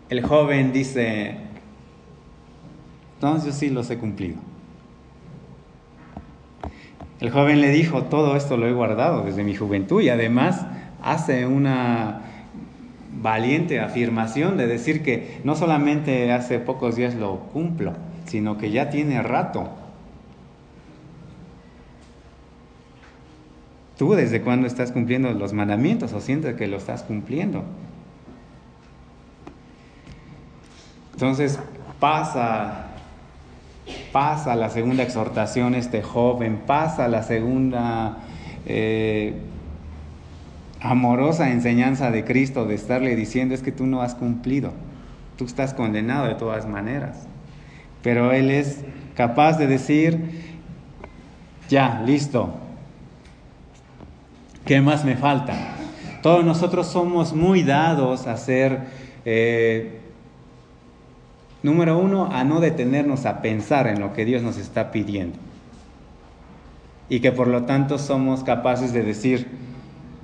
el joven dice, entonces yo sí los he cumplido. El joven le dijo, todo esto lo he guardado desde mi juventud, y además hace una valiente afirmación de decir que no solamente hace pocos días lo cumplo, sino que ya tiene rato. ¿Tú desde cuándo estás cumpliendo los mandamientos o sientes que lo estás cumpliendo? Entonces pasa la segunda exhortación este joven, pasa la segunda amorosa enseñanza de Cristo de estarle diciendo: es que tú no has cumplido, tú estás condenado de todas maneras. Pero Él es capaz de decir: ya, listo, ¿qué más me falta? Todos nosotros somos muy dados a ser, número uno, a no detenernos a pensar en lo que Dios nos está pidiendo. Y que por lo tanto somos capaces de decir: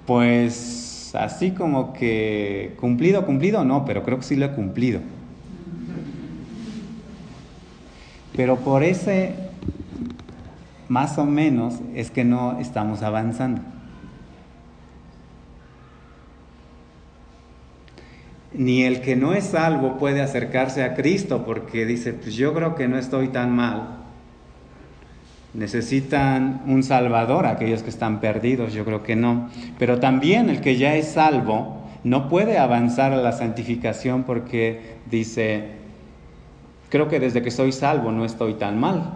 pues así como que cumplido, no, pero creo que sí lo he cumplido. Pero por ese más o menos es que no estamos avanzando. Ni el que no es salvo puede acercarse a Cristo porque dice: pues yo creo que no estoy tan mal. ¿Necesitan un salvador aquellos que están perdidos? Yo creo que no. Pero también el que ya es salvo no puede avanzar a la santificación porque dice: creo que desde que soy salvo no estoy tan mal.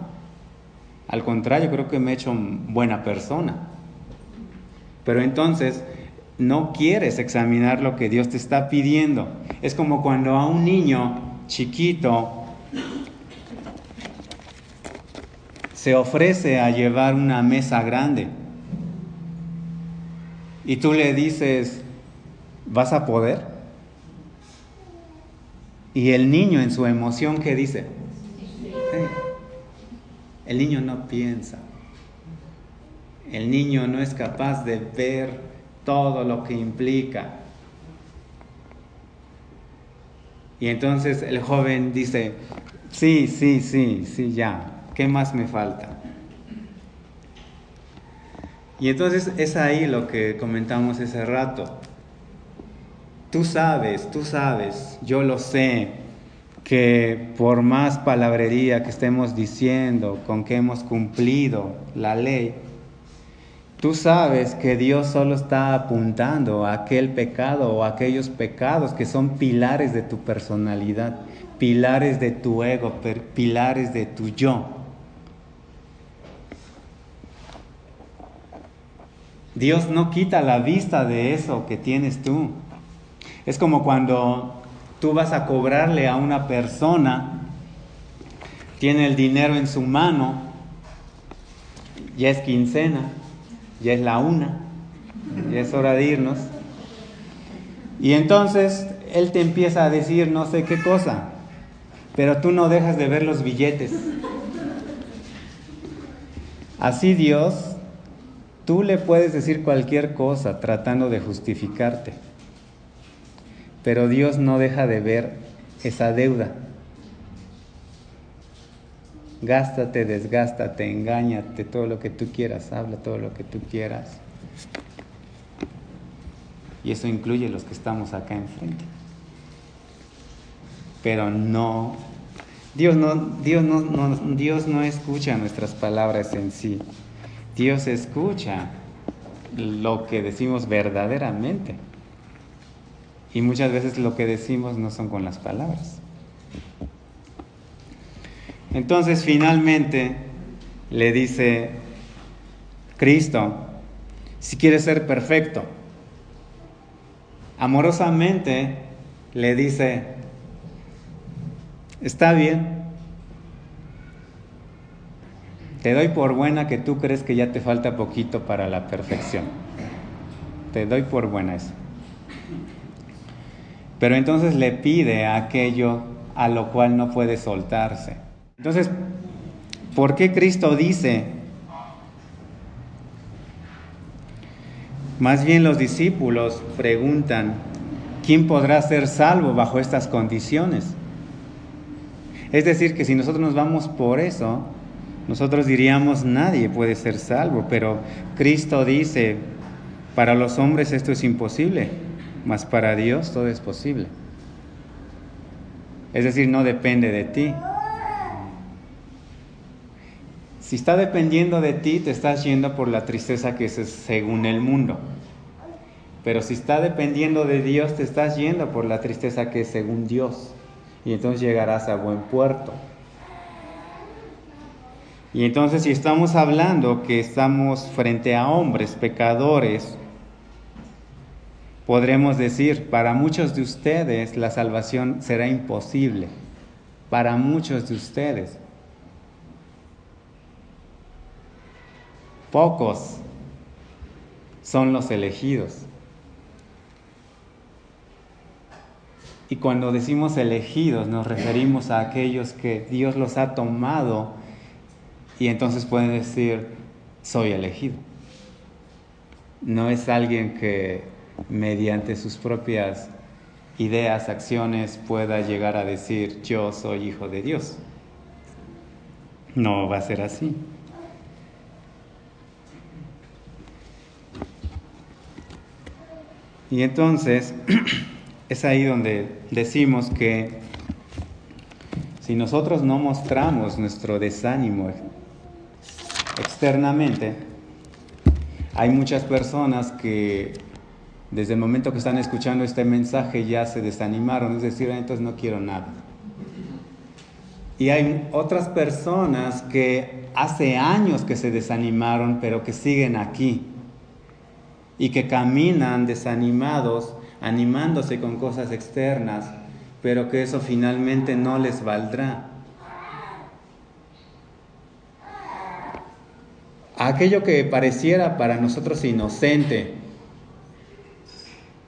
Al contrario, creo que me he hecho buena persona. Pero entonces no quieres examinar lo que Dios te está pidiendo. Es como cuando a un niño chiquito se ofrece a llevar una mesa grande y tú le dices: ¿vas a poder? Y el niño en su emoción, ¿qué dice? El niño no piensa. El niño no es capaz de ver todo lo que implica. Y entonces el joven dice: sí, ya. ¿Qué más me falta? Y entonces es ahí lo que comentamos ese rato. Tú sabes, yo lo sé, que por más palabrería que estemos diciendo, con que hemos cumplido la ley, tú sabes que Dios solo está apuntando a aquel pecado o a aquellos pecados que son pilares de tu personalidad, pilares de tu ego, pilares de tu yo. Dios no quita la vista de eso que tienes tú. Es como cuando tú vas a cobrarle a una persona, tiene el dinero en su mano, ya es quincena, ya es la 1, ya es hora de irnos. Y entonces él te empieza a decir no sé qué cosa, pero tú no dejas de ver los billetes. Así Dios, tú le puedes decir cualquier cosa tratando de justificarte, pero Dios no deja de ver esa deuda. Gástate, desgástate, engáñate, todo lo que tú quieras, habla todo lo que tú quieras. Y eso incluye los que estamos acá enfrente. Pero no, Dios no escucha nuestras palabras en sí. Dios escucha lo que decimos verdaderamente. Y muchas veces lo que decimos no son con las palabras. Entonces finalmente le dice Cristo: si quieres ser perfecto, amorosamente le dice: está bien, te doy por buena que tú crees que ya te falta poquito para la perfección. Te doy por buena eso. Pero entonces le pide aquello a lo cual no puede soltarse. Entonces, ¿por qué Cristo dice? Más bien los discípulos preguntan: ¿quién podrá ser salvo bajo estas condiciones? Es decir, que si nosotros nos vamos por eso, nosotros diríamos: nadie puede ser salvo. Pero Cristo dice: para los hombres esto es imposible, mas para Dios todo es posible. Es decir, no depende de ti. Si está dependiendo de ti, te estás yendo por la tristeza que es según el mundo. Pero si está dependiendo de Dios, te estás yendo por la tristeza que es según Dios. Y entonces llegarás a buen puerto. Y entonces si estamos hablando que estamos frente a hombres pecadores, podremos decir, para muchos de ustedes la salvación será imposible. Para muchos de ustedes. Pocos son los elegidos. Y cuando decimos elegidos nos referimos a aquellos que Dios los ha tomado y entonces pueden decir, soy elegido. No es alguien que mediante sus propias ideas, acciones pueda llegar a decir, yo soy hijo de Dios. No va a ser así. Y entonces es ahí donde decimos que si nosotros no mostramos nuestro desánimo externamente, hay muchas personas que desde el momento que están escuchando este mensaje ya se desanimaron, es decir, entonces no quiero nada. Y hay otras personas que hace años que se desanimaron, pero que siguen aquí y que caminan desanimados, animándose con cosas externas, pero que eso finalmente no les valdrá. Aquello que pareciera para nosotros inocente,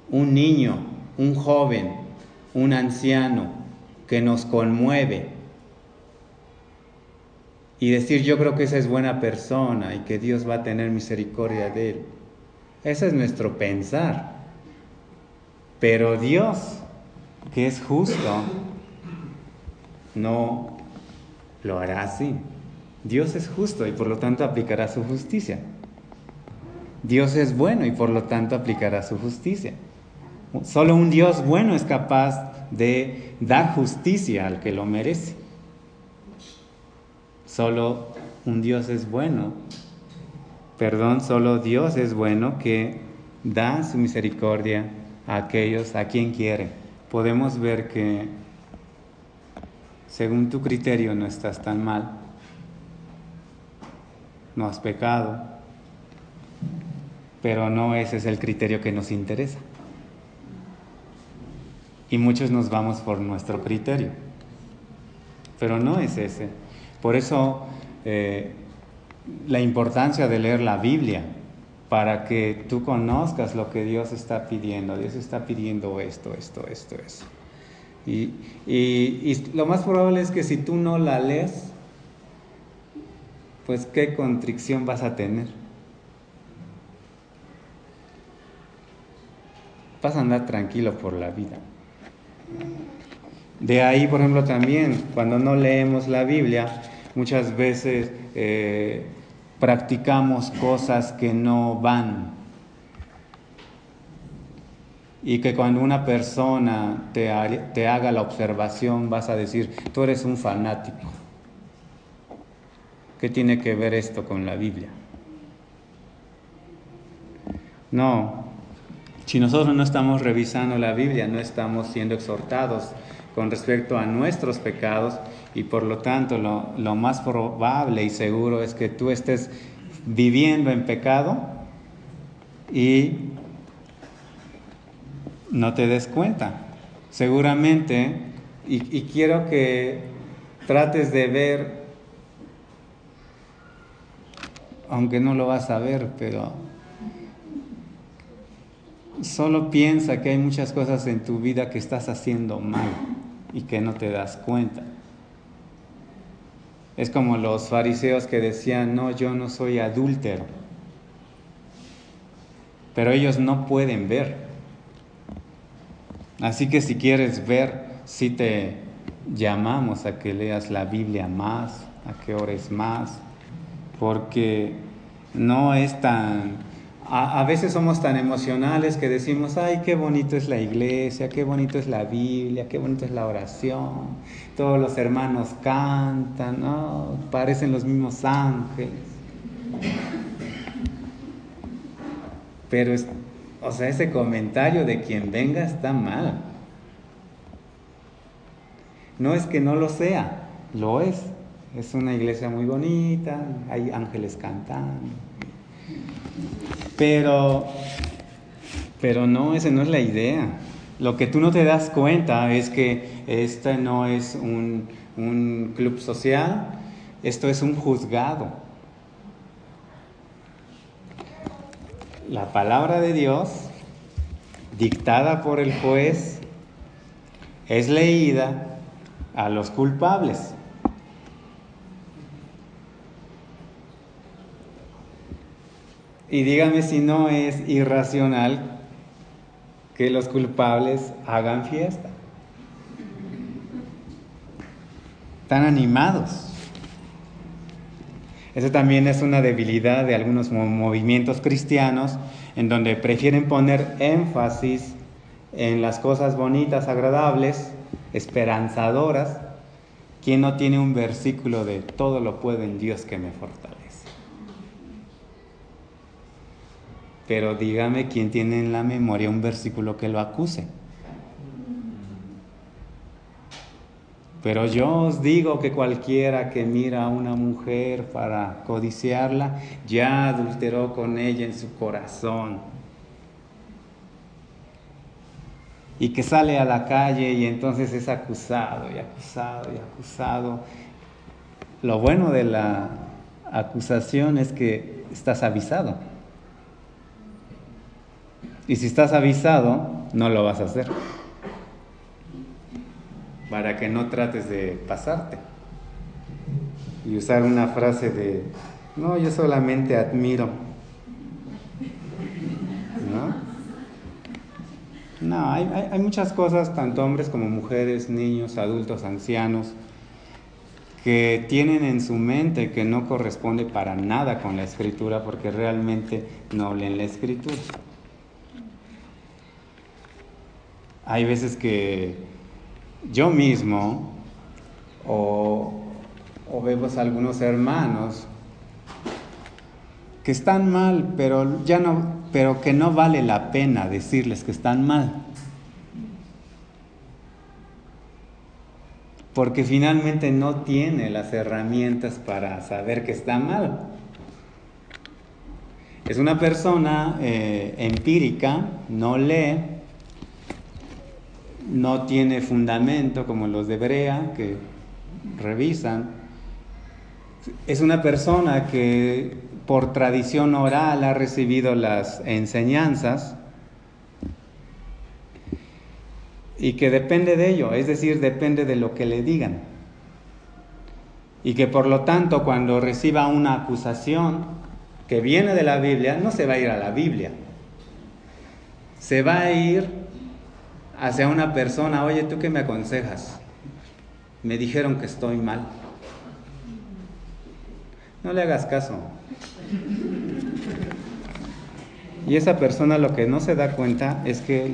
un niño, un joven, un anciano, que nos conmueve, y decir yo creo que esa es buena persona y que Dios va a tener misericordia de él. Ese es nuestro pensar. Pero Dios, que es justo, no lo hará así. Dios es justo y por lo tanto aplicará su justicia. Dios es bueno y por lo tanto aplicará su justicia. Solo un Dios bueno es capaz de dar justicia al que lo merece. Solo un Dios es bueno. Solo Dios es bueno que da su misericordia a aquellos a quien quiere. Podemos ver que según tu criterio no estás tan mal, no has pecado, pero no ese es el criterio que nos interesa. Y muchos nos vamos por nuestro criterio, pero no es ese. Por eso la importancia de leer la Biblia, para que tú conozcas lo que Dios está pidiendo. Dios está pidiendo esto. Y lo más probable es que si tú no la lees, pues qué contrición vas a tener. Vas a andar tranquilo por la vida. De ahí, por ejemplo, también, cuando no leemos la Biblia, muchas veces practicamos cosas que no van. Y que cuando una persona te haga la observación, vas a decir, tú eres un fanático. ¿Qué tiene que ver esto con la Biblia? No, si nosotros no estamos revisando la Biblia, no estamos siendo exhortados con respecto a nuestros pecados y por lo tanto lo más probable y seguro es que tú estés viviendo en pecado y no te des cuenta. Seguramente, y quiero que trates de ver, aunque no lo vas a ver, pero solo piensa que hay muchas cosas en tu vida que estás haciendo mal y que no te das cuenta. Es como los fariseos que decían, no, yo no soy adúltero. Pero ellos no pueden ver. Así que si quieres ver, sí te llamamos a que leas la Biblia más, a que ores más, porque no es tan A veces somos tan emocionales que decimos, ay, qué bonito es la iglesia, qué bonito es la Biblia, qué bonito es la oración, todos los hermanos cantan, ¿no? Parecen los mismos ángeles. Pero, o sea, ese comentario de quien venga está mal. No es que no lo sea, lo es. Es una iglesia muy bonita, hay ángeles cantando. Pero no, esa no es la idea. Lo que tú no te das cuenta es que este no es un club social, esto es un juzgado. La palabra de Dios, dictada por el juez, es leída a los culpables. Y dígame si no es irracional que los culpables hagan fiesta. Están animados. Eso también es una debilidad de algunos movimientos cristianos en donde prefieren poner énfasis en las cosas bonitas, agradables, esperanzadoras. ¿Quién no tiene un versículo de todo lo puedo en Dios que me fortalece? Pero dígame quién tiene en la memoria un versículo que lo acuse. Pero yo os digo que cualquiera que mira a una mujer para codiciarla, ya adulteró con ella en su corazón. Y que sale a la calle y entonces es acusado y acusado y acusado. Lo bueno de la acusación es que estás avisado. Y si estás avisado, no lo vas a hacer. Para que no trates de pasarte. Y usar una frase de, no, yo solamente admiro. No, hay muchas cosas, tanto hombres como mujeres, niños, adultos, ancianos, que tienen en su mente que no corresponde para nada con la Escritura porque realmente no leen la Escritura. Hay veces que yo mismo o vemos a algunos hermanos que están mal, pero que no vale la pena decirles que están mal. Porque finalmente no tiene las herramientas para saber que está mal. Es una persona empírica, no lee, no tiene fundamento como los de Berea que revisan. Es una persona que por tradición oral ha recibido las enseñanzas y que depende de ello, es decir, depende de lo que le digan. Y que por lo tanto cuando reciba una acusación que viene de la Biblia, no se va a ir a la Biblia. Se va a ir hacia una persona, oye, ¿tú qué me aconsejas? Me dijeron que estoy mal. No le hagas caso. Y esa persona lo que no se da cuenta es que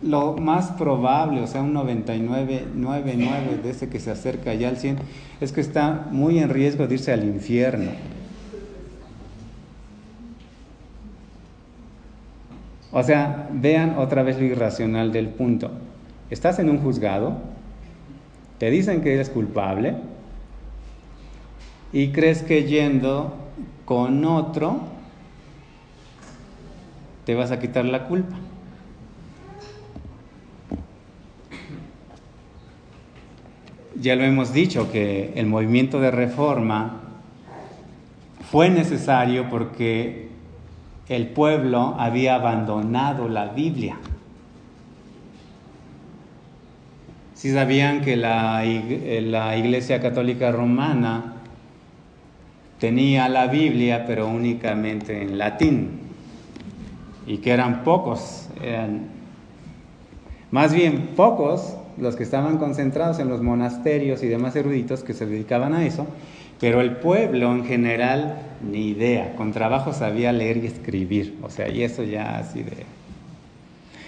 lo más probable, o sea, un 99.99 de ese que se acerca ya al 100, es que está muy en riesgo de irse al infierno. O sea, vean otra vez lo irracional del punto. Estás en un juzgado, te dicen que eres culpable y crees que yendo con otro te vas a quitar la culpa. Ya lo hemos dicho que el movimiento de reforma fue necesario porque el pueblo había abandonado la Biblia. Sí sabían que la Iglesia Católica Romana tenía la Biblia, pero únicamente en latín, y que eran pocos, más bien pocos los que estaban concentrados en los monasterios y demás eruditos que se dedicaban a eso, Pero el pueblo en general, ni idea, con trabajo sabía leer y escribir, o sea, y eso ya así de...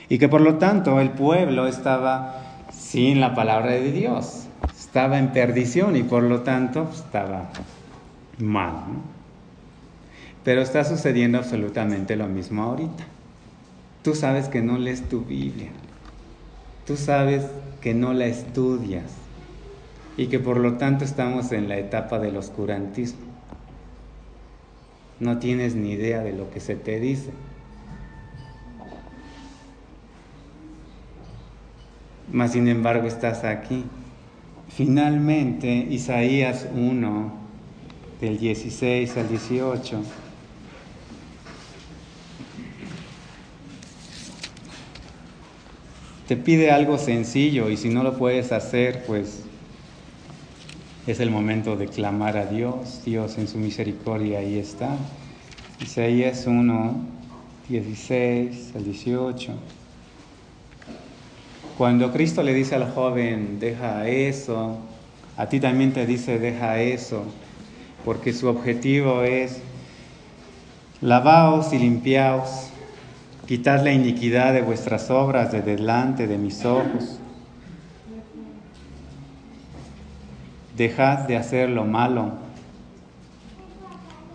Y que por lo tanto el pueblo estaba sin la palabra de Dios, estaba en perdición y por lo tanto estaba mal, ¿no? Pero está sucediendo absolutamente lo mismo ahorita. Tú sabes que no lees tu Biblia, tú sabes que no la estudias y que por lo tanto estamos en la etapa del oscurantismo. No tienes ni idea de lo que se te dice. Mas sin embargo estás aquí. Finalmente, Isaías 1, del 16 al 18, te pide algo sencillo y si no lo puedes hacer, pues es el momento de clamar a Dios. Dios en su misericordia ahí está. Isaías 1, 16 al 18. Cuando Cristo le dice al joven, deja eso, a ti también te dice, deja eso, porque su objetivo es, lavaos y limpiaos, quitad la iniquidad de vuestras obras de delante de mis ojos. Dejad de hacer lo malo,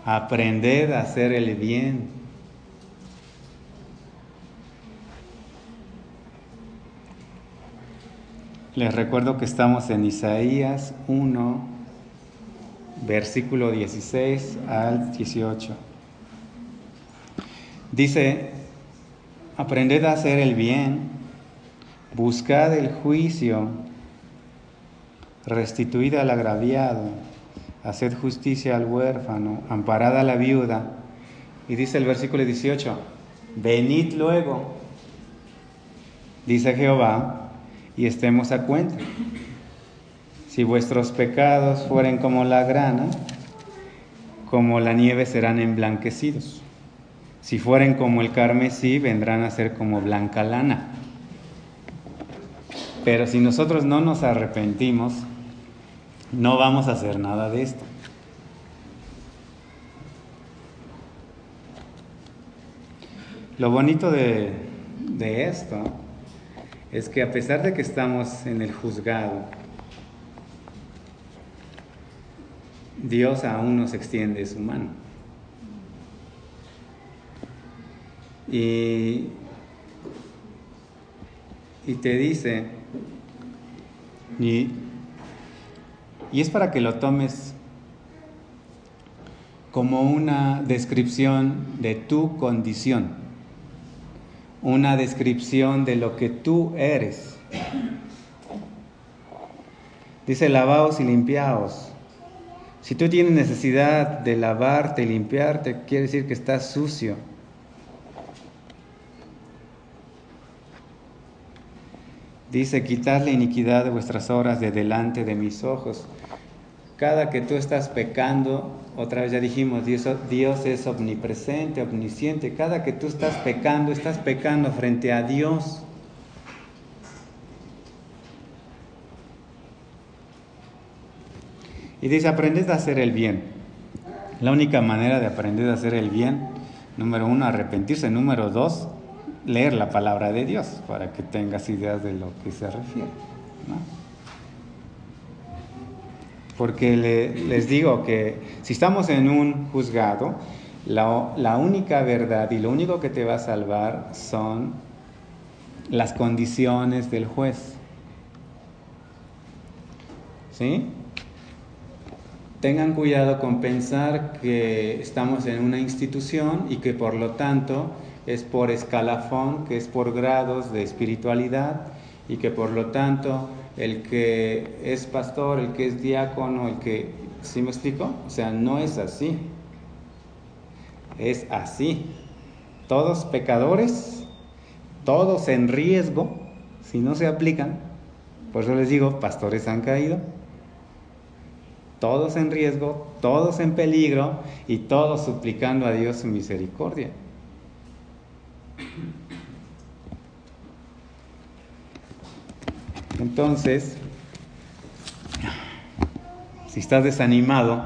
aprended a hacer el bien. Les recuerdo que estamos en Isaías 1, versículo 16 al 18. Dice, aprended a hacer el bien, buscad el juicio, restituid al agraviado, haced justicia al huérfano, amparad a la viuda. Y dice el versículo 18, venid luego, dice Jehová, y estemos a cuenta. Si vuestros pecados fueren como la grana, como la nieve serán emblanquecidos. Si fueren como el carmesí, vendrán a ser como blanca lana. Pero si nosotros no nos arrepentimos, no vamos a hacer nada de esto. Lo bonito de esto es que a pesar de que estamos en el juzgado, Dios aún nos extiende su mano. Y te dice, y es para que lo tomes como una descripción de tu condición, una descripción de lo que tú eres. Dice, lavaos y limpiaos. Si tú tienes necesidad de lavarte y limpiarte, quiere decir que estás sucio. Dice, quitad la iniquidad de vuestras obras de delante de mis ojos. Cada que tú estás pecando, otra vez ya dijimos, Dios es omnipresente, omnisciente. Cada que tú estás pecando frente a Dios. Y dice, aprended a hacer el bien. La única manera de aprender a hacer el bien, número 1, arrepentirse. Número 2, leer la palabra de Dios, para que tengas ideas de lo que se refiere, ¿no? Porque les digo que si estamos en un juzgado, la única verdad y lo único que te va a salvar son las condiciones del juez. ¿Sí? Tengan cuidado con pensar que estamos en una institución y que por lo tanto es por escalafón, que es por grados de espiritualidad y que por lo tanto el que es pastor, el que es diácono, el que... ¿Sí me explico? O sea, no es así. Es así. Todos pecadores, todos en riesgo, si no se aplican. Por eso les digo, pastores han caído. Todos en riesgo, todos en peligro y todos suplicando a Dios su misericordia. Entonces, si estás desanimado,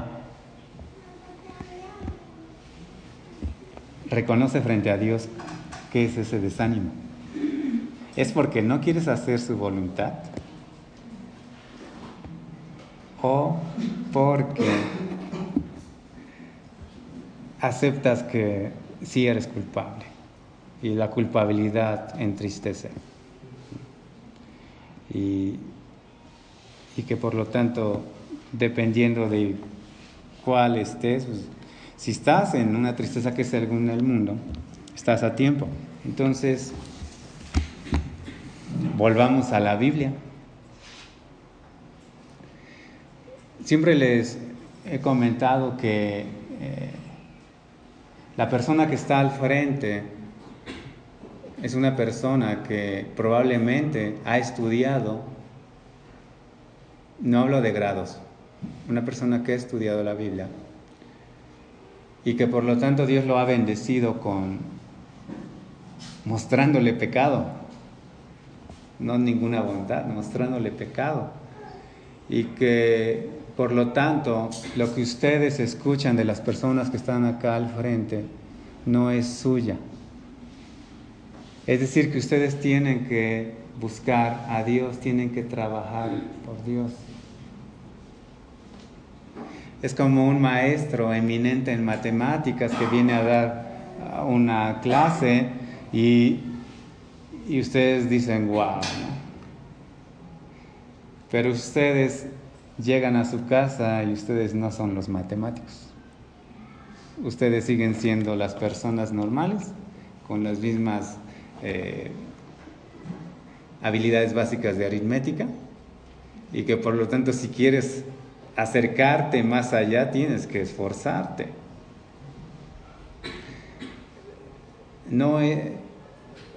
reconoce frente a Dios qué es ese desánimo. ¿Es porque no quieres hacer su voluntad? ¿O porque aceptas que sí eres culpable y la culpabilidad entristece? Y que por lo tanto, dependiendo de cuál estés, pues, si estás en una tristeza que es según el mundo, estás a tiempo. Entonces, volvamos a la Biblia. Siempre les he comentado que la persona que está al frente es una persona que probablemente ha estudiado, no hablo de grados, una persona que ha estudiado la Biblia y que por lo tanto Dios lo ha bendecido con mostrándole pecado, no ninguna bondad, mostrándole pecado, y que por lo tanto lo que ustedes escuchan de las personas que están acá al frente no es suya. Es decir, que ustedes tienen que buscar a Dios, tienen que trabajar por Dios. Es como un maestro eminente en matemáticas que viene a dar una clase y ustedes dicen, wow, ¿no? Pero ustedes llegan a su casa y ustedes no son los matemáticos. Ustedes siguen siendo las personas normales con las mismas habilidades básicas de aritmética, y que por lo tanto si quieres acercarte más allá tienes que esforzarte.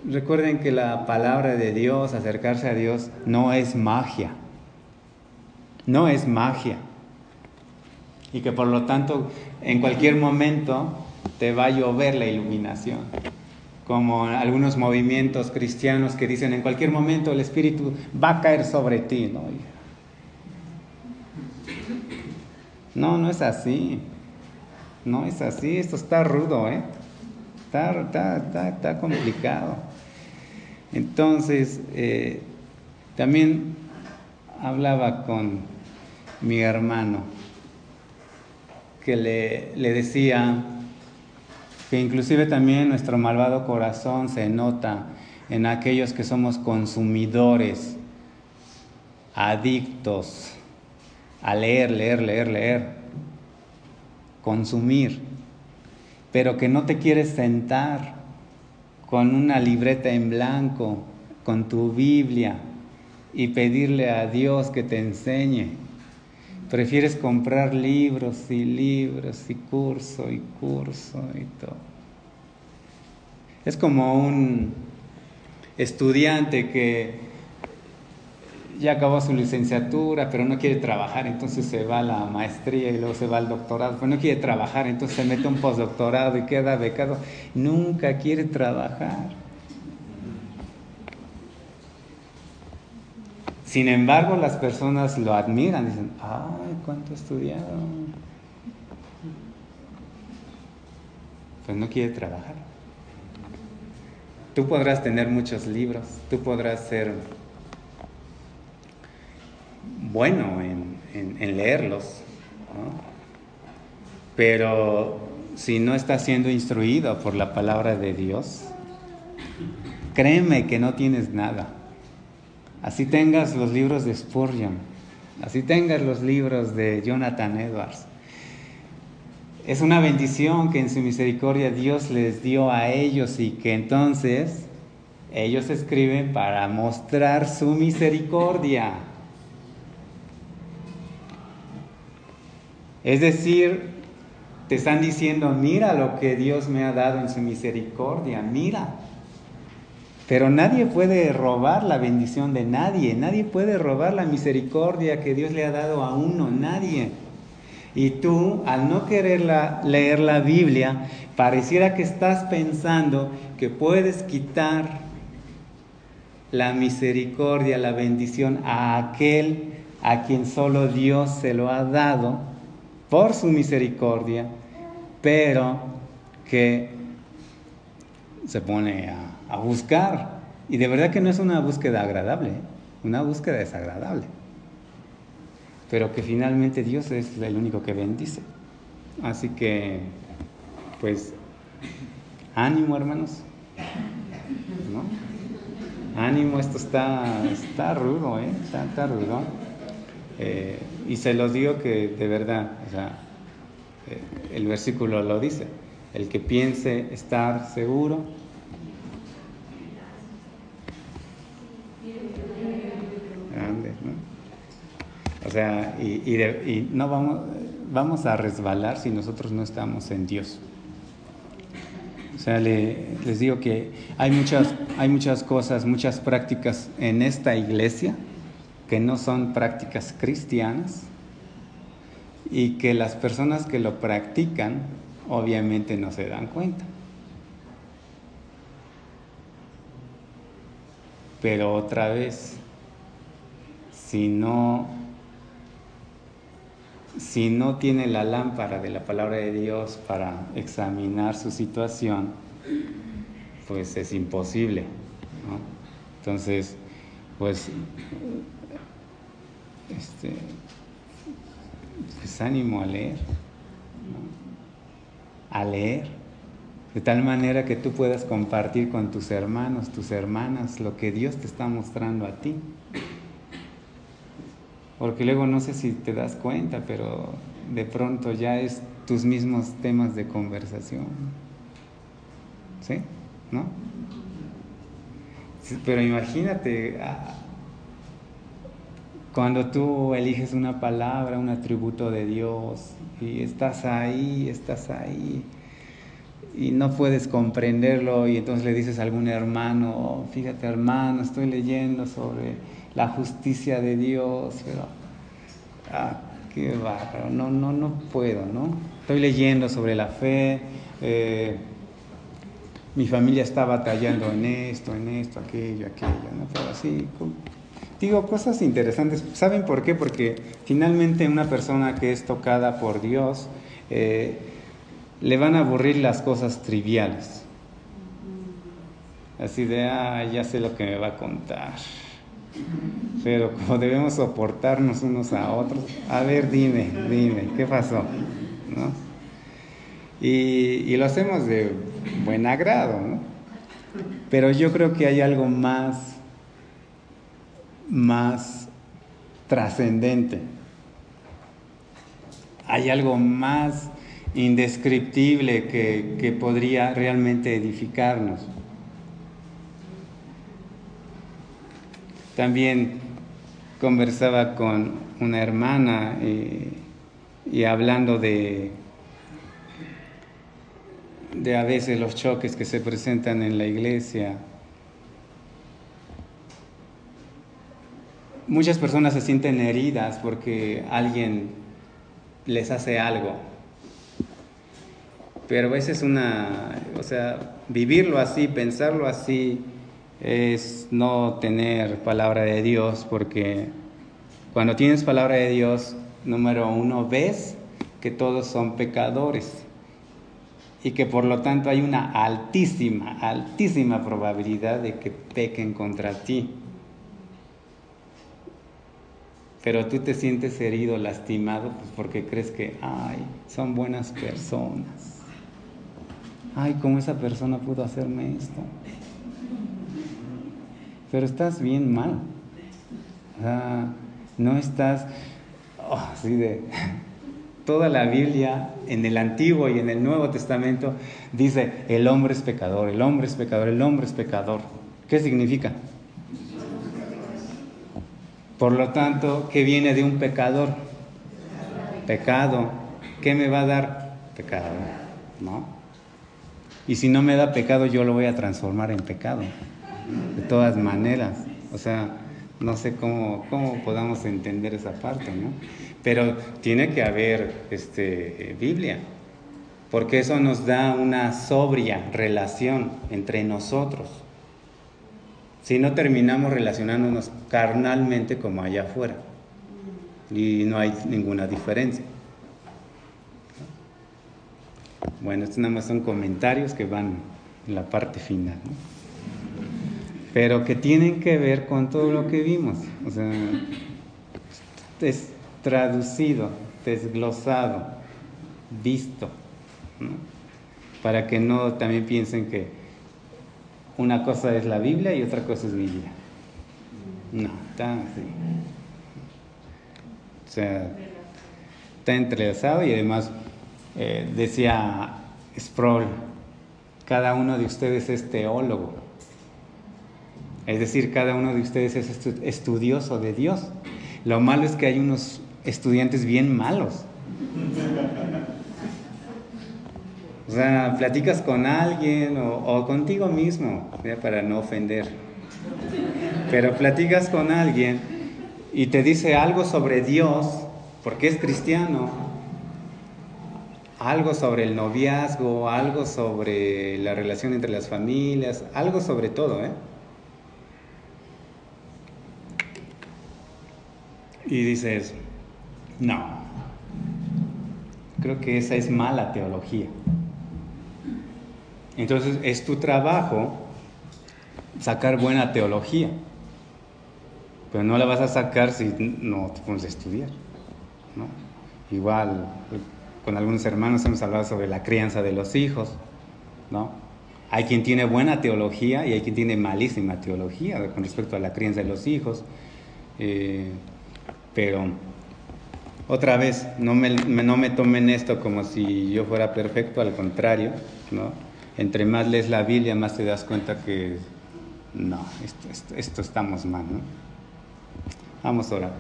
Recuerden que la palabra de Dios, acercarse a Dios, no es magia. No es magia. Y que por lo tanto en cualquier momento te va a llover la iluminación. Como algunos movimientos cristianos que dicen en cualquier momento el Espíritu va a caer sobre ti, ¿no? No es así. No es así. Esto está rudo, ¿eh? Está complicado. Entonces, también hablaba con mi hermano que le decía que inclusive también nuestro malvado corazón se nota en aquellos que somos consumidores, adictos a leer, consumir, pero que no te quieres sentar con una libreta en blanco, con tu Biblia y pedirle a Dios que te enseñe. Prefieres comprar libros y libros y curso y todo. Es como un estudiante que ya acabó su licenciatura, pero no quiere trabajar, entonces se va a la maestría y luego se va al doctorado, pero no quiere trabajar, entonces se mete a un postdoctorado y queda becado. Nunca quiere trabajar. Sin embargo, las personas lo admiran, dicen, ¡ay, cuánto ha estudiado! Pues no quiere trabajar. Tú podrás tener muchos libros, tú podrás ser bueno en leerlos, ¿no? Pero si no estás siendo instruido por la palabra de Dios, créeme que no tienes nada. Así tengas los libros de Spurgeon, así tengas los libros de Jonathan Edwards. Es una bendición que en su misericordia Dios les dio a ellos y que entonces ellos escriben para mostrar su misericordia. Es decir, te están diciendo, mira lo que Dios me ha dado en su misericordia, mira. Pero nadie puede robar la bendición de nadie, nadie puede robar la misericordia que Dios le ha dado a uno, nadie. Y tú, al no querer leer la Biblia, pareciera que estás pensando que puedes quitar la misericordia, la bendición a aquel a quien solo Dios se lo ha dado por su misericordia, pero que se pone a buscar. Y de verdad que no es una búsqueda agradable, una búsqueda desagradable. Pero que finalmente Dios es el único que bendice. Así que, pues, ánimo, hermanos, ¿no? Ánimo, esto está rudo, está rudo. Y se los digo que de verdad, o sea, el versículo lo dice, el que piense estar seguro, grande, ¿no? O sea, y no vamos a resbalar si nosotros no estamos en Dios. O sea, les digo que hay muchas cosas, muchas prácticas en esta iglesia que no son prácticas cristianas y que las personas que lo practican obviamente no se dan cuenta. Pero otra vez, si no tiene la lámpara de la palabra de Dios para examinar su situación, pues es imposible, ¿no? Entonces, pues ánimo a leer, ¿no? A leer, de tal manera que tú puedas compartir con tus hermanos, tus hermanas, lo que Dios te está mostrando a ti. Porque luego no sé si te das cuenta, pero de pronto ya es tus mismos temas de conversación. ¿Sí? ¿No? Pero imagínate, cuando tú eliges una palabra, un atributo de Dios, y estás ahí, y no puedes comprenderlo, y entonces le dices a algún hermano, oh, fíjate hermano, estoy leyendo sobre la justicia de Dios, pero qué bárbaro, no puedo, ¿no? Estoy leyendo sobre la fe, mi familia está batallando en esto, aquello, ¿no? Pero así, digo, cosas interesantes. ¿Saben por qué? Porque finalmente una persona que es tocada por Dios, le van a aburrir las cosas triviales. Así de, ya sé lo que me va a contar. Pero como debemos soportarnos unos a otros, a ver, dime, ¿qué pasó? ¿No? Y lo hacemos de buen agrado, ¿no? Pero yo creo que hay algo más trascendente. Hay algo más indescriptible que podría realmente edificarnos. También conversaba con una hermana y hablando de a veces los choques que se presentan en la iglesia. Muchas personas se sienten heridas porque alguien les hace algo. Pero a veces vivirlo así, pensarlo así, es no tener palabra de Dios, porque cuando tienes palabra de Dios, número uno, ves que todos son pecadores y que por lo tanto hay una altísima probabilidad de que pequen contra ti. Pero tú te sientes herido, lastimado, pues porque crees que, son buenas personas. ¿Cómo esa persona pudo hacerme esto? Pero estás bien mal. No estás así de... Toda la Biblia, en el Antiguo y en el Nuevo Testamento, dice, el hombre es pecador, el hombre es pecador, el hombre es pecador. ¿Qué significa? Por lo tanto, ¿qué viene de un pecador? Pecado. ¿Qué me va a dar? Pecado, ¿no? Y si no me da pecado, yo lo voy a transformar en pecado. De todas maneras. O sea, no sé cómo podamos entender esa parte, ¿no? Pero tiene que haber Biblia. Porque eso nos da una sobria relación entre nosotros. Si no terminamos relacionándonos carnalmente como allá afuera. Y no hay ninguna diferencia. Bueno, estos nada más son comentarios que van la parte final, ¿no? Pero que tienen que ver con todo lo que vimos. O sea, es traducido, desglosado, visto, ¿no? Para que no también piensen que una cosa es la Biblia y otra cosa es mi vida. No, está así. O sea, está entrelazado y además decía Sproul, cada uno de ustedes es teólogo. Es decir, cada uno de ustedes es estudioso de Dios. Lo malo es que hay unos estudiantes bien malos. O sea, platicas con alguien o contigo mismo, ¿ya? Para no ofender. Pero platicas con alguien y te dice algo sobre Dios, porque es cristiano, algo sobre el noviazgo, algo sobre la relación entre las familias, algo sobre todo, ¿eh? Y dices, no, creo que esa es mala teología. Entonces es tu trabajo sacar buena teología, pero no la vas a sacar si no te pones a estudiar, ¿no? Igual, con algunos hermanos hemos hablado sobre la crianza de los hijos, ¿no? Hay quien tiene buena teología y hay quien tiene malísima teología con respecto a la crianza de los hijos, pero otra vez, no me tomen esto como si yo fuera perfecto, al contrario, ¿no? Entre más lees la Biblia, más te das cuenta que no, esto estamos mal, ¿no? Vamos a orar.